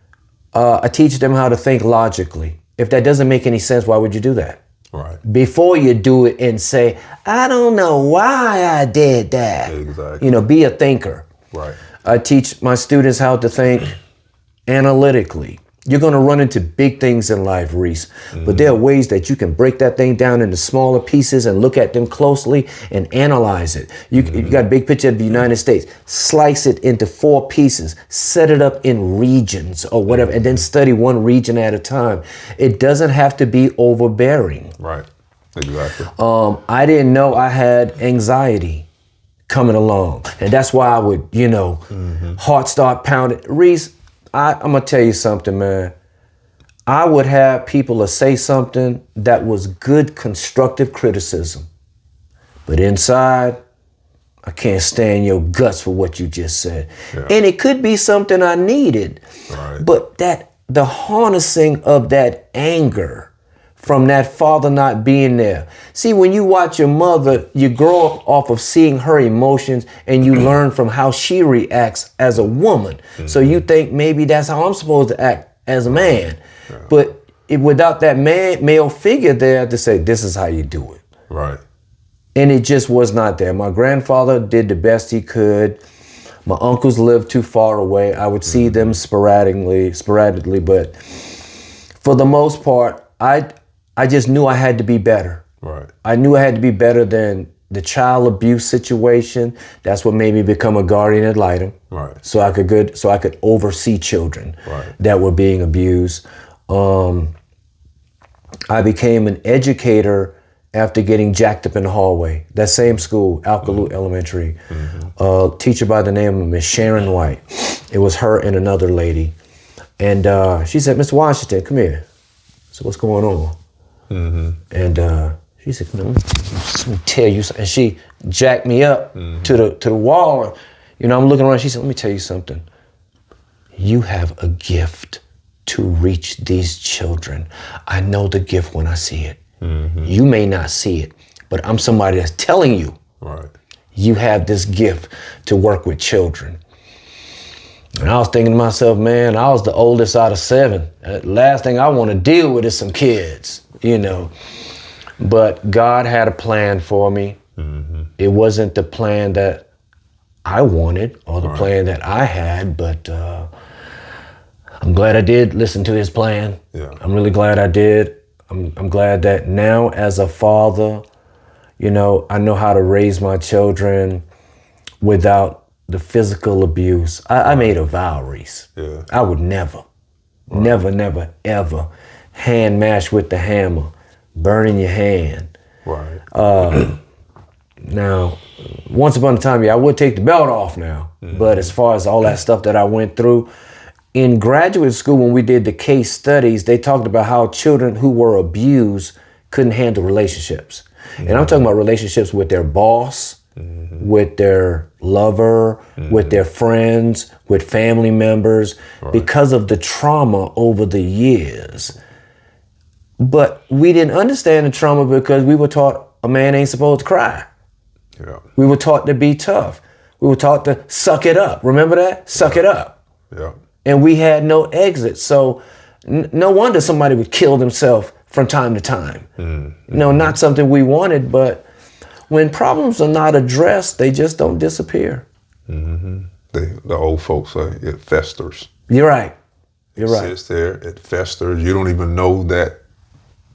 I teach them how to think logically. If that doesn't make any sense, why would you do that? Right. Before you do it and say, I don't know why I did that. Exactly. Be a thinker. Right. I teach my students how to think analytically. You're going to run into big things in life, Reese, but there are ways that you can break that thing down into smaller pieces and look at them closely and analyze it. You got a big picture of the United States, slice it into 4 pieces, set it up in regions or whatever, and then study one region at a time. It doesn't have to be overbearing. Right, exactly. I didn't know I had anxiety coming along, and that's why I would, heart start pounding. Reese, I'm going to tell you something, man. I would have people to say something that was good, constructive criticism. But inside, I can't stand your guts for what you just said. Yeah. And it could be something I needed. Right. But the harnessing of that anger from that father not being there. See, when you watch your mother, you grow up off of seeing her emotions and you learn from how she reacts as a woman. Mm-hmm. So you think maybe that's how I'm supposed to act as a man. Yeah. But without that male figure there to say, this is how you do it. Right. And it just was not there. My grandfather did the best he could. My uncles lived too far away. I would see them sporadically, but for the most part, I just knew I had to be better. Right. I knew I had to be better than the child abuse situation. That's what made me become a guardian ad litem. Right. So I could oversee children that were being abused. I became an educator after getting jacked up in the hallway. That same school, Alcaloo Elementary. Mm-hmm. A teacher by the name of Miss Sharon White. It was her and another lady. And she said, Mr. Washington, come here. So what's going on? Mm-hmm. And she said, let me tell you something. And she jacked me up to the wall. I'm looking around. She said, let me tell you something. You have a gift to reach these children. I know the gift when I see it. Mm-hmm. You may not see it, but I'm somebody that's telling you. Right. You have this gift to work with children. And I was thinking to myself, man, I was the oldest out of 7. Last thing I want to deal with is some kids, But God had a plan for me. Mm-hmm. It wasn't the plan that I wanted or the plan that I had, but I'm glad I did listen to his plan. Yeah. I'm really glad I did. I'm glad that now as a father, I know how to raise my children without the physical abuse. I made a vow, Reese. Yeah. I would never, ever hand mash with the hammer, burning your hand. Right. Now, once upon a time, I would take the belt off now. Mm-hmm. But as far as all that stuff that I went through, in graduate school, when we did the case studies, they talked about how children who were abused couldn't handle relationships. Mm-hmm. And I'm talking about relationships with their boss, with their lover, with their friends, with family members, because of the trauma over the years. But we didn't understand the trauma because we were taught a man ain't supposed to cry. Yeah. We were taught to be tough. We were taught to suck it up. Remember that? Suck it up. Yeah. And we had no exit. So no wonder somebody would kill themselves from time to time. Mm-hmm. Not something we wanted, but when problems are not addressed, they just don't disappear. Mm-hmm. The old folks say it festers. You're right. It sits there, it festers. You don't even know that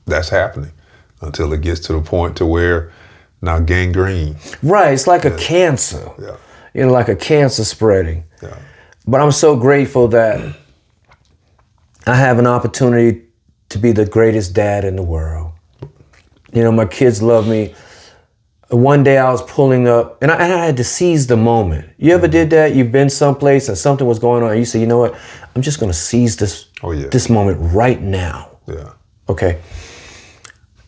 that's happening until it gets to the point to where now gangrene. Right, it's like a cancer. Yeah. Like a cancer spreading. Yeah. But I'm so grateful that I have an opportunity to be the greatest dad in the world. You know, my kids love me. One day I was pulling up, and I had to seize the moment. You ever did that? You've been someplace and something was going on, and you say, you know what? I'm just going to seize this moment right now. Yeah. Okay.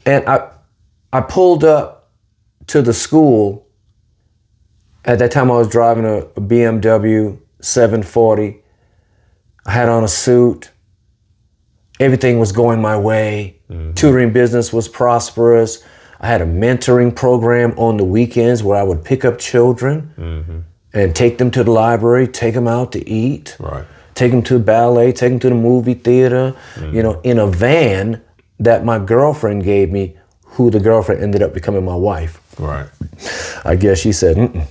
And I pulled up to the school. At that time, I was driving a BMW 740. I had on a suit. Everything was going my way. Tutoring business was prosperous. I had a mentoring program on the weekends where I would pick up children and take them to the library, take them out to eat, take them to ballet, take them to the movie theater, you know, in a van that my girlfriend gave me, who the girlfriend ended up becoming my wife. Right. I guess she said,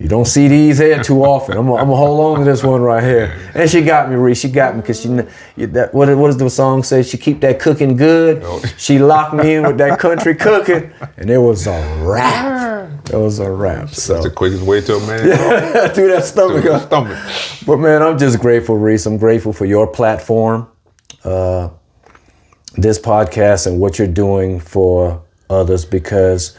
you don't see these here too often. I'm gonna hold on to this one right here. And she got me, Reese. She got me because what does the song say? She keep that cooking good. She locked me in with that country cooking, and it was a wrap. It was a wrap. So that's the quickest way to a man. through that stomach. But man, I'm just grateful, Reese. I'm grateful for your platform, this podcast, and what you're doing for others, because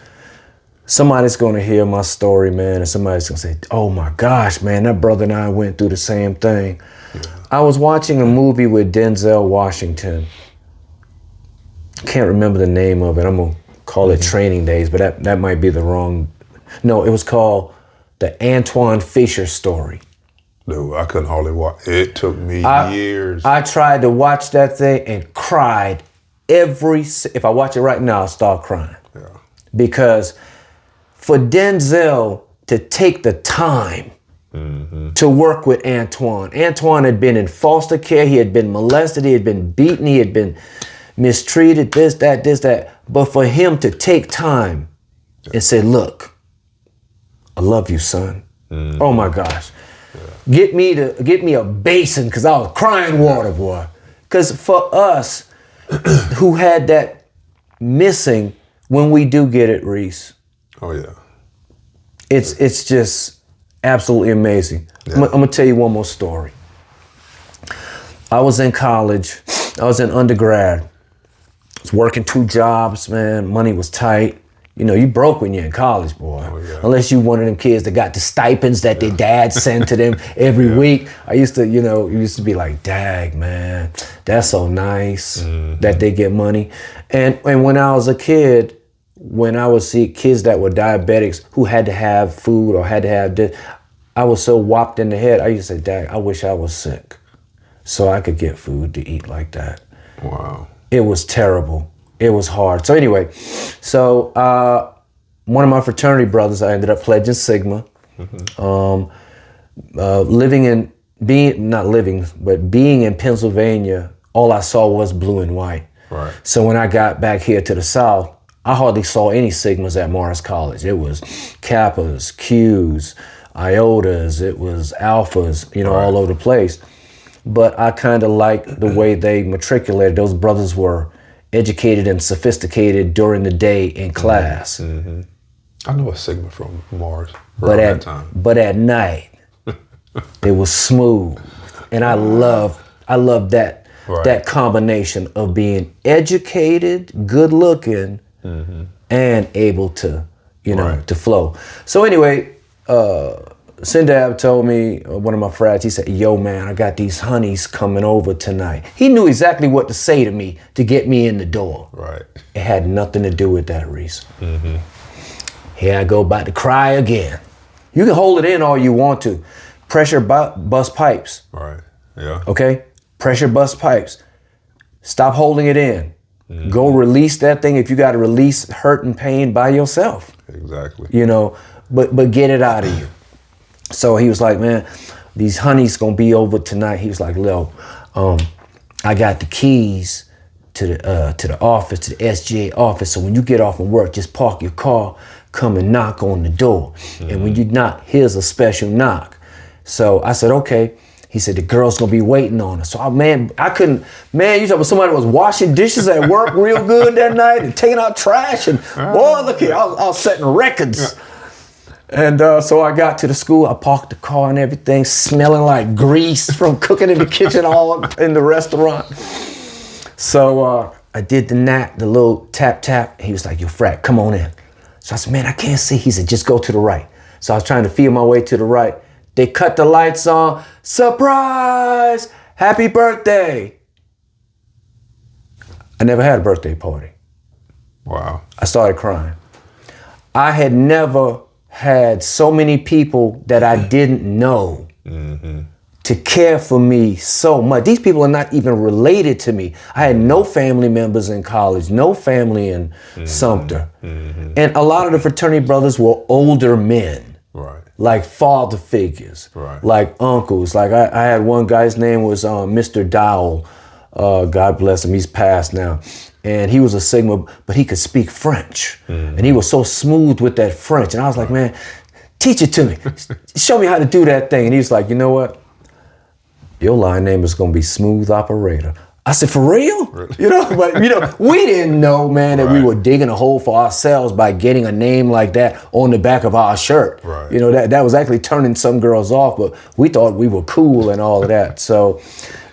somebody's going to hear my story, man, and somebody's going to say, oh my gosh, man, that brother and I went through the same thing. Yeah. I was watching a movie with Denzel Washington. Can't remember the name of it. I'm going to call it Training Days, but that might be the wrong. No, it was called The Antoine Fisher Story. Dude, I couldn't hardly watch. It took me years. I tried to watch that thing and cried if I watch it right now, I'll start crying. Yeah. Because for Denzel to take the time to work with Antoine. Antoine had been in foster care. He had been molested. He had been beaten. He had been mistreated, this, that. But for him to take time and say, look, I love you, son. Oh my gosh. Yeah. Get me a basin, because I was crying water, boy. Because for us who had that missing, when we do get it, Reese, oh yeah, it's just absolutely amazing. Yeah. I'm gonna tell you one more story. I was in college. I was in undergrad. I was working 2 jobs, man. Money was tight. You know, you broke when you're in college, boy. Oh, yeah. Unless you one of them kids that got the stipends that their dad sent to them every week. I used to be like, dag, man, that's so nice that they get money. And when I was a kid, when I would see kids that were diabetics who had to have food or had to have this, I was so whopped in the head. I used to say, dag, I wish I was sick so I could get food to eat like that. Wow. It was terrible. It was hard. So anyway, one of my fraternity brothers, I ended up pledging Sigma. Being in Pennsylvania, all I saw was blue and white. Right. So when I got back here to the South, I hardly saw any Sigmas at Morris College. It was Kappas, Qs, Iotas, it was Alphas, all over the place. But I kind of liked the way they matriculated. Those brothers were educated and sophisticated during the day in class. I know a Sigma from Mars. But at night, it was smooth. And I love that that combination of being educated, good looking, and able to, to flow. So anyway, Sindab told me, one of my frats, he said, yo man, I got these honeys coming over tonight. He knew exactly what to say to me to get me in the door. Right. It had nothing to do with that, Reese. Here I go about to cry again. You can hold it in all you want to. Pressure bust pipes. Right, yeah. Okay? Pressure bust pipes. Stop holding it in. Go release that thing if you got to release hurt and pain by yourself. Exactly. But get it out of you. So he was like, man, these honeys gonna be over tonight. He was like, Lil, I got the keys to the office, to the SGA office. So when you get off from work, just park your car, come and knock on the door. And when you knock, here's a special knock. So I said, okay. He said, the girl's gonna be waiting on us. So you talking about somebody was washing dishes at work real good that night and taking out trash. And boy, look here, I was setting records. Yeah. And so I got to the school, I parked the car and everything, smelling like grease from cooking in the kitchen all in the restaurant. So I did the little tap tap. He was like, yo, Frat, come on in. So I said, man, I can't see. He said, just go to the right. So I was trying to feel my way to the right. They cut the lights on. Surprise! Happy birthday. I never had a birthday party. Wow. I started crying. I had never had so many people that I didn't know to care for me so much. These people are not even related to me. I had no family members in college, no family in Sumter. And a lot of the fraternity brothers were older men. Right. Like father figures, Right. like uncles. Like I had one guy's name was Mr. Dowell. God bless him, he's passed now. And he was a Sigma, but he could speak French. And he was so smooth with that French. And I was like, man, teach it to me. Show me how to do that thing. And he was like, you know what? Your line name is gonna be Smooth Operator. I said, for real? Really? But we didn't know, man, that we were digging a hole for ourselves by getting a name like that on the back of our shirt. Right. That was actually turning some girls off, but we thought we were cool and all of that. So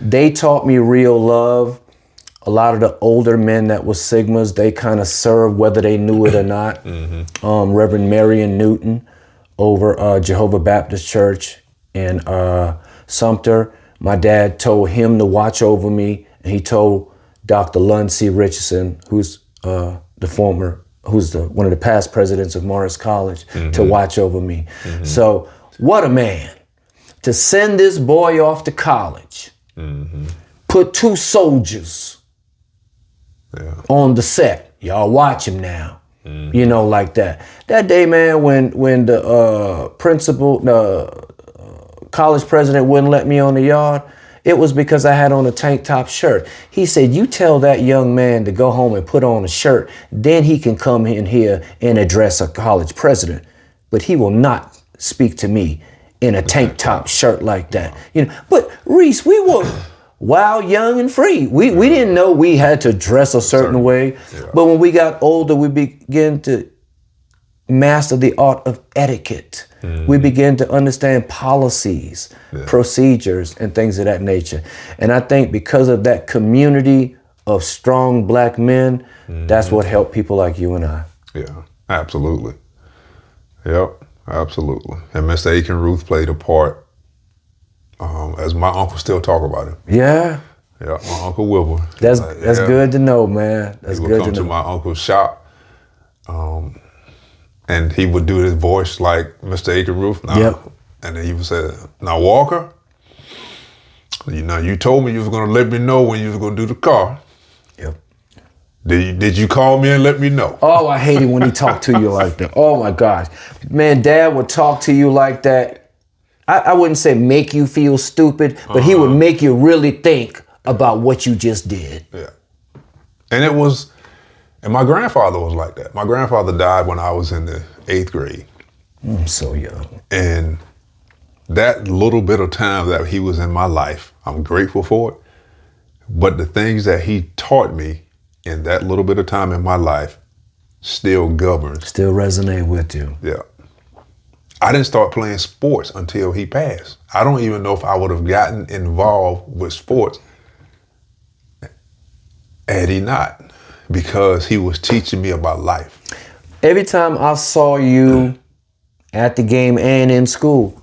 they taught me real love. A lot of the older men that were Sigmas, they kind of served whether they knew it or not. Reverend Marion Newton over Jehovah Baptist Church in Sumter. My dad told him to watch over me, and he told Dr. Lund C. Richardson, who's one of the past presidents of Morris College, to watch over me. So what a man. To send this boy off to college, put 2 soldiers on the set. Y'all watch him now. Like that. That day, man, when the principal, college president wouldn't let me on the yard, it was because I had on a tank top shirt. He said, you tell that young man to go home and put on a shirt, then he can come in here and address a college president. But he will not speak to me in a tank top shirt like that. But Reese, we were wild, young, and free. We didn't know we had to dress a certain way. Yeah. But when we got older, we began to master the art of etiquette. We begin to understand policies, procedures, and things of that nature. And I think because of that community of strong black men, that's what helped people like you and I. Yeah, absolutely. Yep, absolutely. And Mr. Aiken Ruth played a part, as my uncle still talk about him. Yeah. Yeah, my Uncle Wilbur. That's good to know, man. That's good to know. He would come to my uncle's shop, and he would do his voice like Mr. Aiken Ruth. And then he would say, now Walker, you told me you was gonna let me know when you was gonna do the car. Yep. Did you call me and let me know? Oh, I hate it when he talked to you like that. Oh my gosh. Man, Dad would talk to you like that. I wouldn't say make you feel stupid, but he would make you really think about what you just did. Yeah. And my grandfather was like that. My grandfather died when I was in the 8th grade. I'm so young. And that little bit of time that he was in my life, I'm grateful for it. But the things that he taught me in that little bit of time in my life still governs. Still resonate with you. Yeah. I didn't start playing sports until he passed. I don't even know if I would have gotten involved with sports had he not, because he was teaching me about life. Every time I saw you at the game and in school,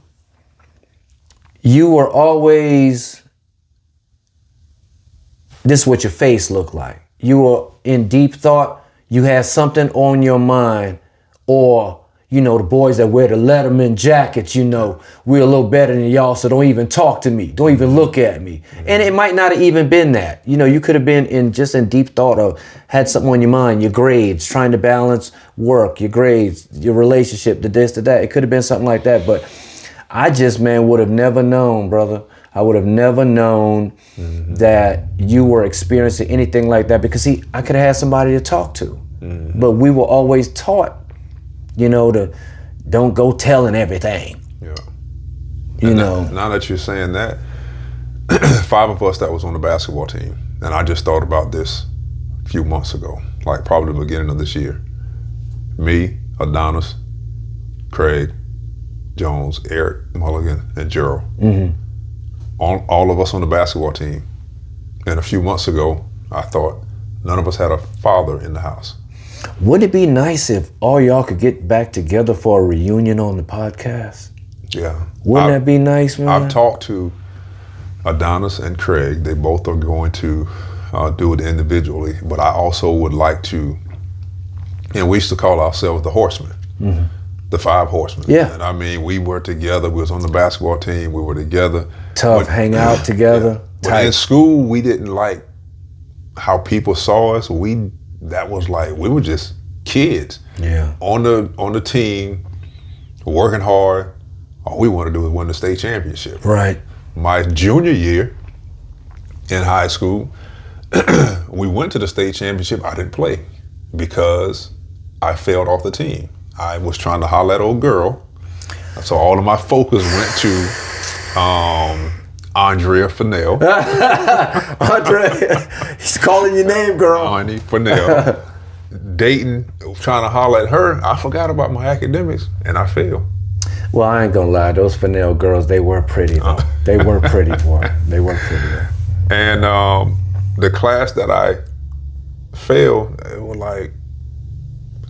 you were always, this is what your face looked like. You were in deep thought, you had something on your mind, or the boys that wear the Letterman jackets, we're a little better than y'all, so don't even talk to me. Don't even look at me. And it might not have even been that. You could have been in deep thought of, had something on your mind, your grades, trying to balance work, your grades, your relationship, the this, the that. It could have been something like that. But I just, man, would have never known, brother. I would have never known that you were experiencing anything like that, because I could have had somebody to talk to. But we were always taught, to don't go telling everything. Yeah. Now that you're saying that, 5 of us that was on the basketball team, and I just thought about this a few months ago, like probably the beginning of this year. Me, Adonis, Craig, Jones, Eric Mulligan, and Gerald. All of us on the basketball team. And a few months ago, I thought none of us had a father in the house. Wouldn't it be nice if all y'all could get back together for a reunion on the podcast? Yeah. Wouldn't that be nice, man? I've talked to Adonis and Craig. They both are going to do it individually, but I also would like to, and we used to call ourselves the Horsemen, the Five Horsemen. Yeah. And I mean, we were together. We was on the basketball team. We were together. Tough, hang out together. Yeah. But in school, we didn't like how people saw us. We were just kids. Yeah. On the team, working hard. All we want to do is win the state championship. Right. My junior year in high school, we went to the state championship. I didn't play because I failed off the team. I was trying to holler at old girl. So all of my focus went to Andrea Fennell. Andrea, he's calling your name, girl. Arnie Fennell. Dating, trying to holler at her. I forgot about my academics and I failed. Well, I ain't gonna lie, those Fennell girls, they were pretty though. They were pretty, boy. They were pretty though. And the class that I failed, it was like,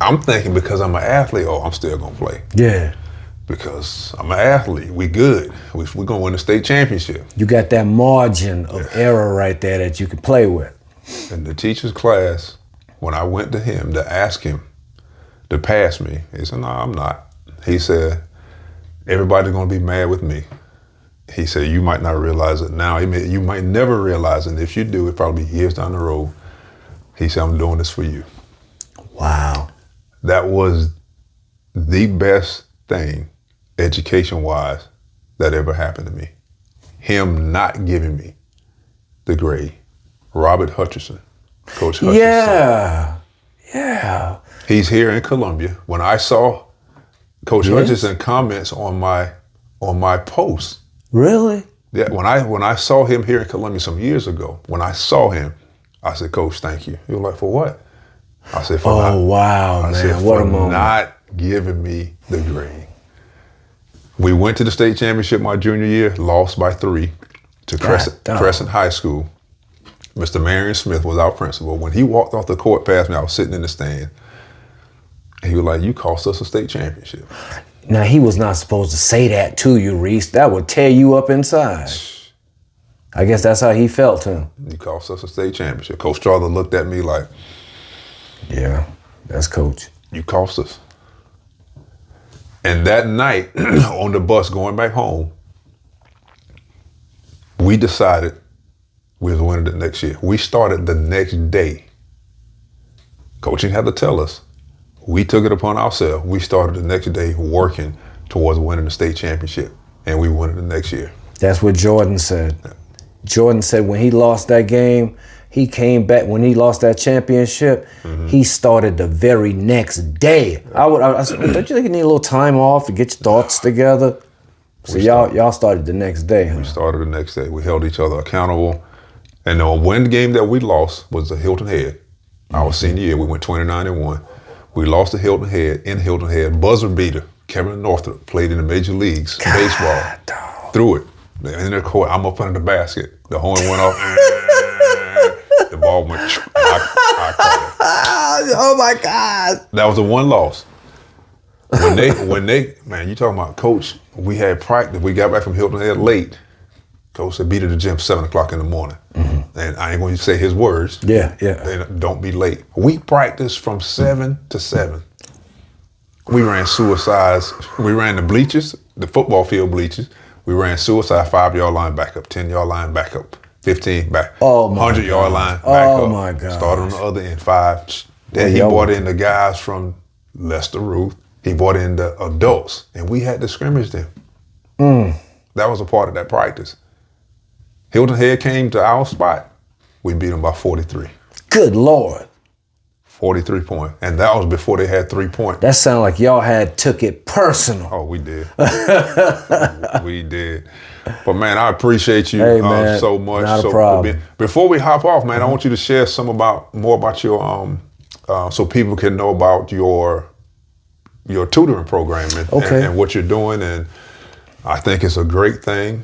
I'm thinking because I'm an athlete, I'm still gonna play. Yeah. Because I'm an athlete, we good. We're gonna win the state championship. You got that margin of error right there that you can play with. In the teacher's class, when I went to him to ask him to pass me, he said, no, I'm not. He said, everybody's gonna be mad with me. He said, you might not realize it now. You might never realize it. And if you do, it probably be years down the road. He said, I'm doing this for you. Wow. That was the best thing, education-wise, that ever happened to me. Him not giving me the grade. Robert Hutchinson, Coach Hutchinson. Yeah. Yeah. He's here in Columbia. When I saw Coach Hutchinson comments on my post. Really? Yeah, when I saw him here in Columbia some years ago, when I saw him, I said, Coach, thank you. He was like, for what? I said, for what a moment. Not giving me the grade. We went to the state championship my junior year, lost by 3 to Crescent High School. Mr. Marion Smith was our principal. When he walked off the court past me, I was sitting in the stand. He was like, you cost us a state championship. Now, he was not supposed to say that to you, Reese. That would tear you up inside. I guess that's how he felt, huh? You cost us a state championship. Coach Strother looked at me like, yeah, that's Coach. You cost us. And that night, on the bus going back home, we decided we was winning the next year. We started the next day. Coaching had to tell us. We took it upon ourselves. We started the next day working towards winning the state championship, and we won it the next year. That's what Jordan said. Yeah. Jordan said when he lost that game, he came back. When he lost that championship, he started the very next day. I said, don't you think you need a little time off to get your thoughts together? So y'all started the next day, huh? We started the next day. We held each other accountable. And the one game that we lost was the Hilton Head. Our senior year, we went 29-1. We lost to Hilton Head in Hilton Head. Buzzer beater. Kevin Northrop played in the major leagues, baseball. Threw it. In the court, I'm up under the basket. The horn went off. The ball went. I caught it. Oh my God! That was the one loss. When they, man, you talking about Coach? We had practice. We got back from Hilton Head late. Coach said, "Be to the gym 7 o'clock in the morning." And I ain't going to say his words. Yeah. And don't be late. We practiced from 7 to 7. We ran suicides. We ran the bleachers, the football field bleachers. We ran suicide 5-yard line back up, 10-yard line back up, 15 back, 100-yard line back up. Oh my God! Started on the other end, 5. Then he brought in the guys from Lester Ruth. He brought in the adults, and we had to scrimmage them. That was a part of that practice. Hilton Head came to our spot. We beat them by 43. Good Lord. 43 points. And that was before they had 3 points. That sounded like y'all took it personal. Oh, we did. We did. But man, I appreciate you so much. Not a problem. Before we hop off, man, I want you to share more about your so people can know about your tutoring program and what you're doing. And I think it's a great thing.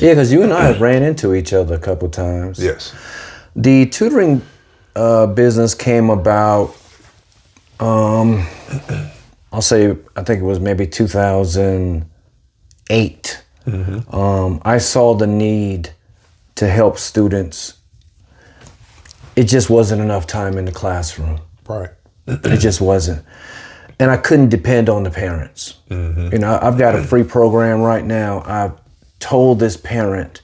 Yeah, because you and I have ran into each other a couple times. Yes. The tutoring business came about, I'll say, I think it was maybe 2008. I saw the need to help students. It just wasn't enough time in the classroom. Right. It just wasn't. And I couldn't depend on the parents. You know, I've got a free program right now. I've told this parent,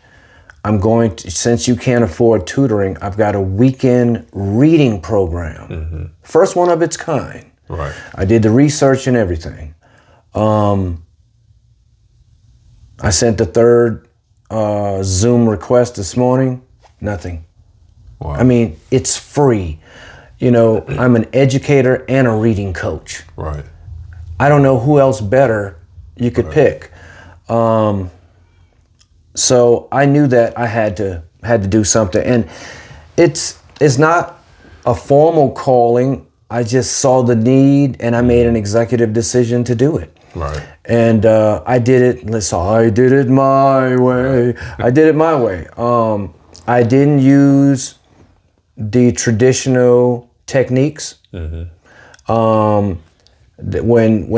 I'm going to, since you can't afford tutoring, I've got a weekend reading program. First one of its kind. Right. I did the research and everything. I sent the third Zoom request this morning, nothing. Wow. I mean, it's free. You know, I'm an educator and a reading coach. Right. I don't know who else better you could pick. So I knew that I had to do something, and it's not a formal calling. I just saw the need, and I made an executive decision to do it. Right. And I did it. Listen, I did it my way. I did it my way. I didn't use the traditional techniques. When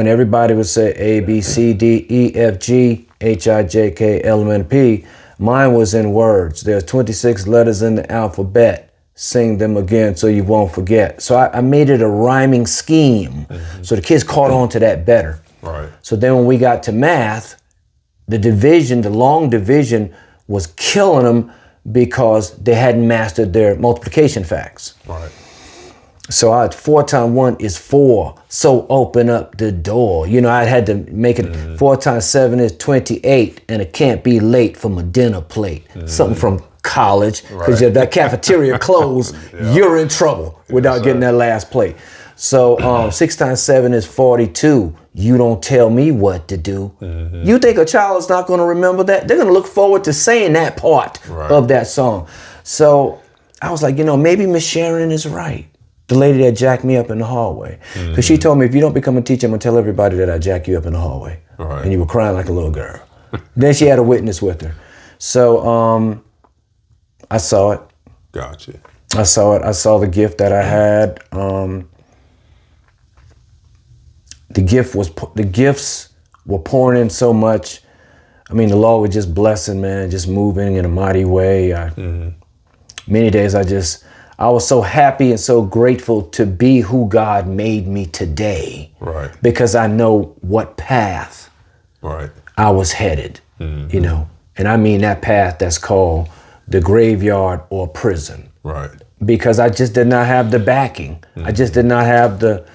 everybody would say A, B, C, D, E, F, G, H, I, J, K, L, M, N, P, mine was in words. There's 26 letters in the alphabet. Sing them again so you won't forget. So I made it a rhyming scheme. So the kids caught on to that better. Right. So then when we got to math, the long division was killing them because they hadn't mastered their multiplication facts. Right. So 4 times 1 is 4. So open up the door. You know, I had to make it 4 times 7 is 28, and it can't be late from a dinner plate. Something from college, because if that cafeteria closed, you're in trouble without getting that last plate. So 6 times 7 is 42. You don't tell me what to do. You think a child is not going to remember that? They're going to look forward to saying that part of that song. So I was like, you know, maybe Miss Sharon is right. The lady that jacked me up in the hallway. Because she told me, if you don't become a teacher, I'm going to tell everybody that I jack you up in the hallway. Right. And you were crying like a little girl. Then she had a witness with her. So I saw it. Gotcha. I saw it. I saw the gift that I had. The gifts were pouring in so much. I mean, the Lord was just blessing, man, just moving in a mighty way. Many days I was so happy and so grateful to be who God made me today. Right. Because I know what path I was headed, you know. And I mean that path that's called the graveyard or prison. Right. Because I just did not have the backing. I just did not have the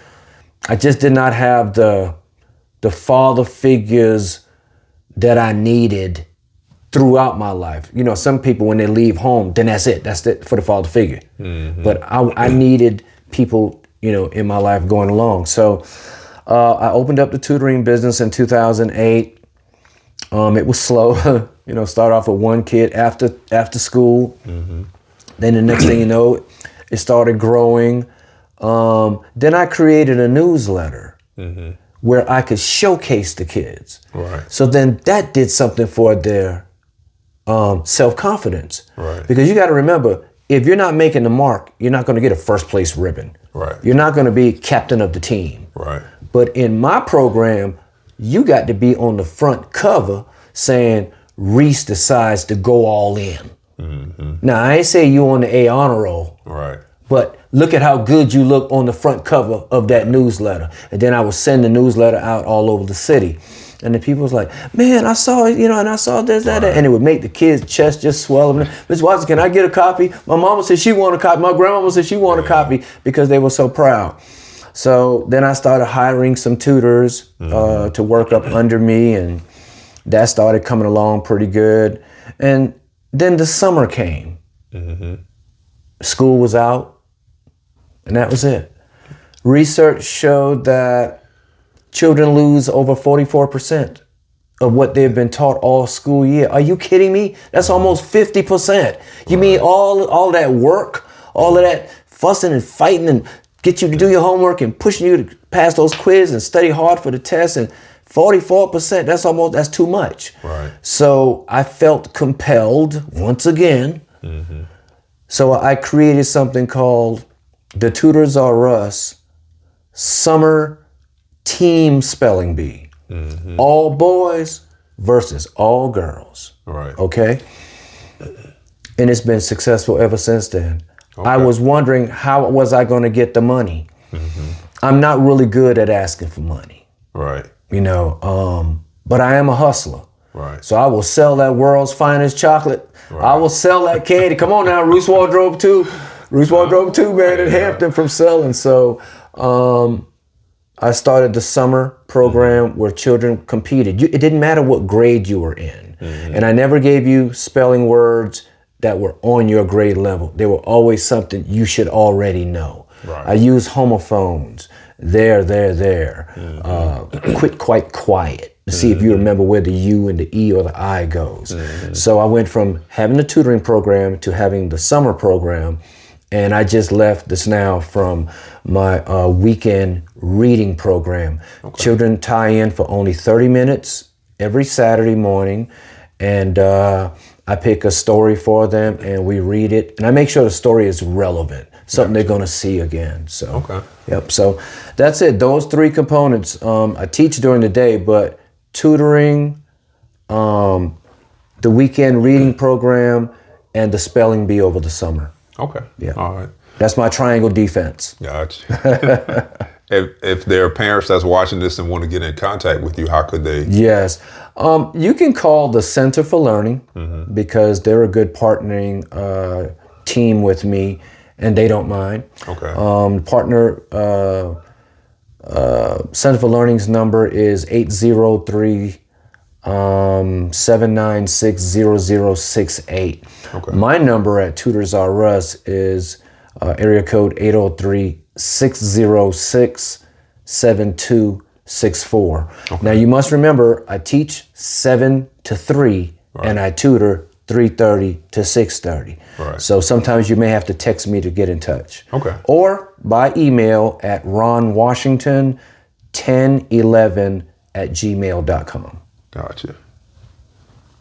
father figures that I needed throughout my life. You know, some people, when they leave home, then that's it for the father figure. But I needed people, you know, in my life going along. So I opened up the tutoring business in 2008. It was slow, you know, start off with one kid after school. Then the next thing you know, it started growing. Then I created a newsletter where I could showcase the kids. Right. So then that did something for their self-confidence. Right. Because you got to remember, if you're not making the mark, you're not going to get a first place ribbon. Right. You're not going to be captain of the team. Right. But in my program, you got to be on the front cover saying Reese decides to go all in. Now, I ain't say you on the A honor roll. Right. But look at how good you look on the front cover of that newsletter. And then I would send the newsletter out all over the city. And the people was like, man, I saw it, you know, and I saw this, that, that. And it would make the kids' chest just swell. Ms. Watson, can I get a copy? My mama said she wanted a copy. My grandmama said she wanted a copy because they were so proud. So then I started hiring some tutors to work up under me. And that started coming along pretty good. And then the summer came. School was out. And that was it. Research showed that children lose over 44% of what they've been taught all school year. Are you kidding me? That's almost 50%. You mean all that work, all of that fussing and fighting and get you to do your homework and pushing you to pass those quizzes and study hard for the test, and 44%, that's too much. Right. So I felt compelled, once again, So I created something called the Tutors R Us Summer Team Spelling Bee. All boys versus all girls. Right. Okay? And it's been successful ever since then. Okay. I was wondering, how was I going to get the money? I'm not really good at asking for money, Right. But I am a hustler. Right. So I will sell that world's finest chocolate. Right. I will sell that candy. Come on now, Roos Wardrobe 2. Roos Wardrobe 2, man, in Hampton from selling. So I started the summer program where children competed. It didn't matter what grade you were in. And I never gave you spelling words that were on your grade level. They were always something you should already know. Right. I used homophones. There. Quit, quite, quiet. To see if you remember where the U and the E or the I goes. So I went from having the tutoring program to having the summer program. And I just left this now from my weekend reading program. Okay. Children tie in for only 30 minutes every Saturday morning. And I pick a story for them and we read it. And I make sure the story is relevant, something they're going to see again. So, Yep. So that's it. Those three components. I teach during the day, but tutoring, the weekend reading program, and the spelling bee over the summer. Okay. Yeah. All right. That's my triangle defense. Gotcha. If there are parents that's watching this and want to get in contact with you, how could they? Yes. You can call the Center for Learning because they're a good partnering team with me and they don't mind. Okay. Center for Learning's number is 803-796-0068. Okay. My number at Tutors R Us is area code 803-606-7264. Okay. Now you must remember, I teach 7 to 3 and I tutor 3:30 to 6:30. Right. So sometimes you may have to text me to get in touch. Okay. Or by email at ronwashington1011@gmail.com. Gotcha.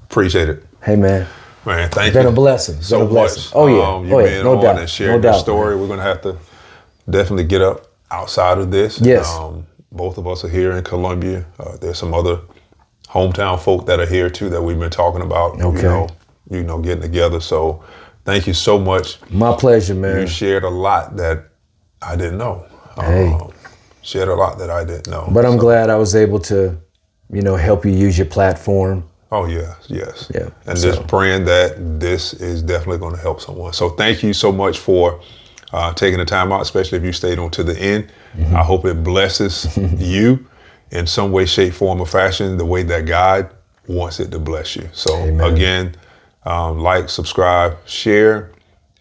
Appreciate it. Hey man. Man, thank you. Been a blessing. So much. Oh yeah. You being no on doubt. and sharing your story. Man. We're gonna have to definitely get up outside of this. Yes. Both of us are here in Columbia. There's some other hometown folk that are here too that we've been talking about. Okay. Getting together. So thank you so much. My pleasure, man. You shared a lot that I didn't know. Shared a lot that I didn't know. But I'm glad I was able to, help you use your platform. Oh, yes. Yeah. And so, just praying that this is definitely going to help someone. So thank you so much for taking the time out, especially if you stayed on to the end. I hope it blesses you in some way, shape, form, or fashion, the way that God wants it to bless you. So again, like, subscribe, share,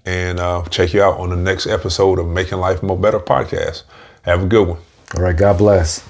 and check you out on the next episode of Making Life More Better podcast. Have a good one. All right. God bless.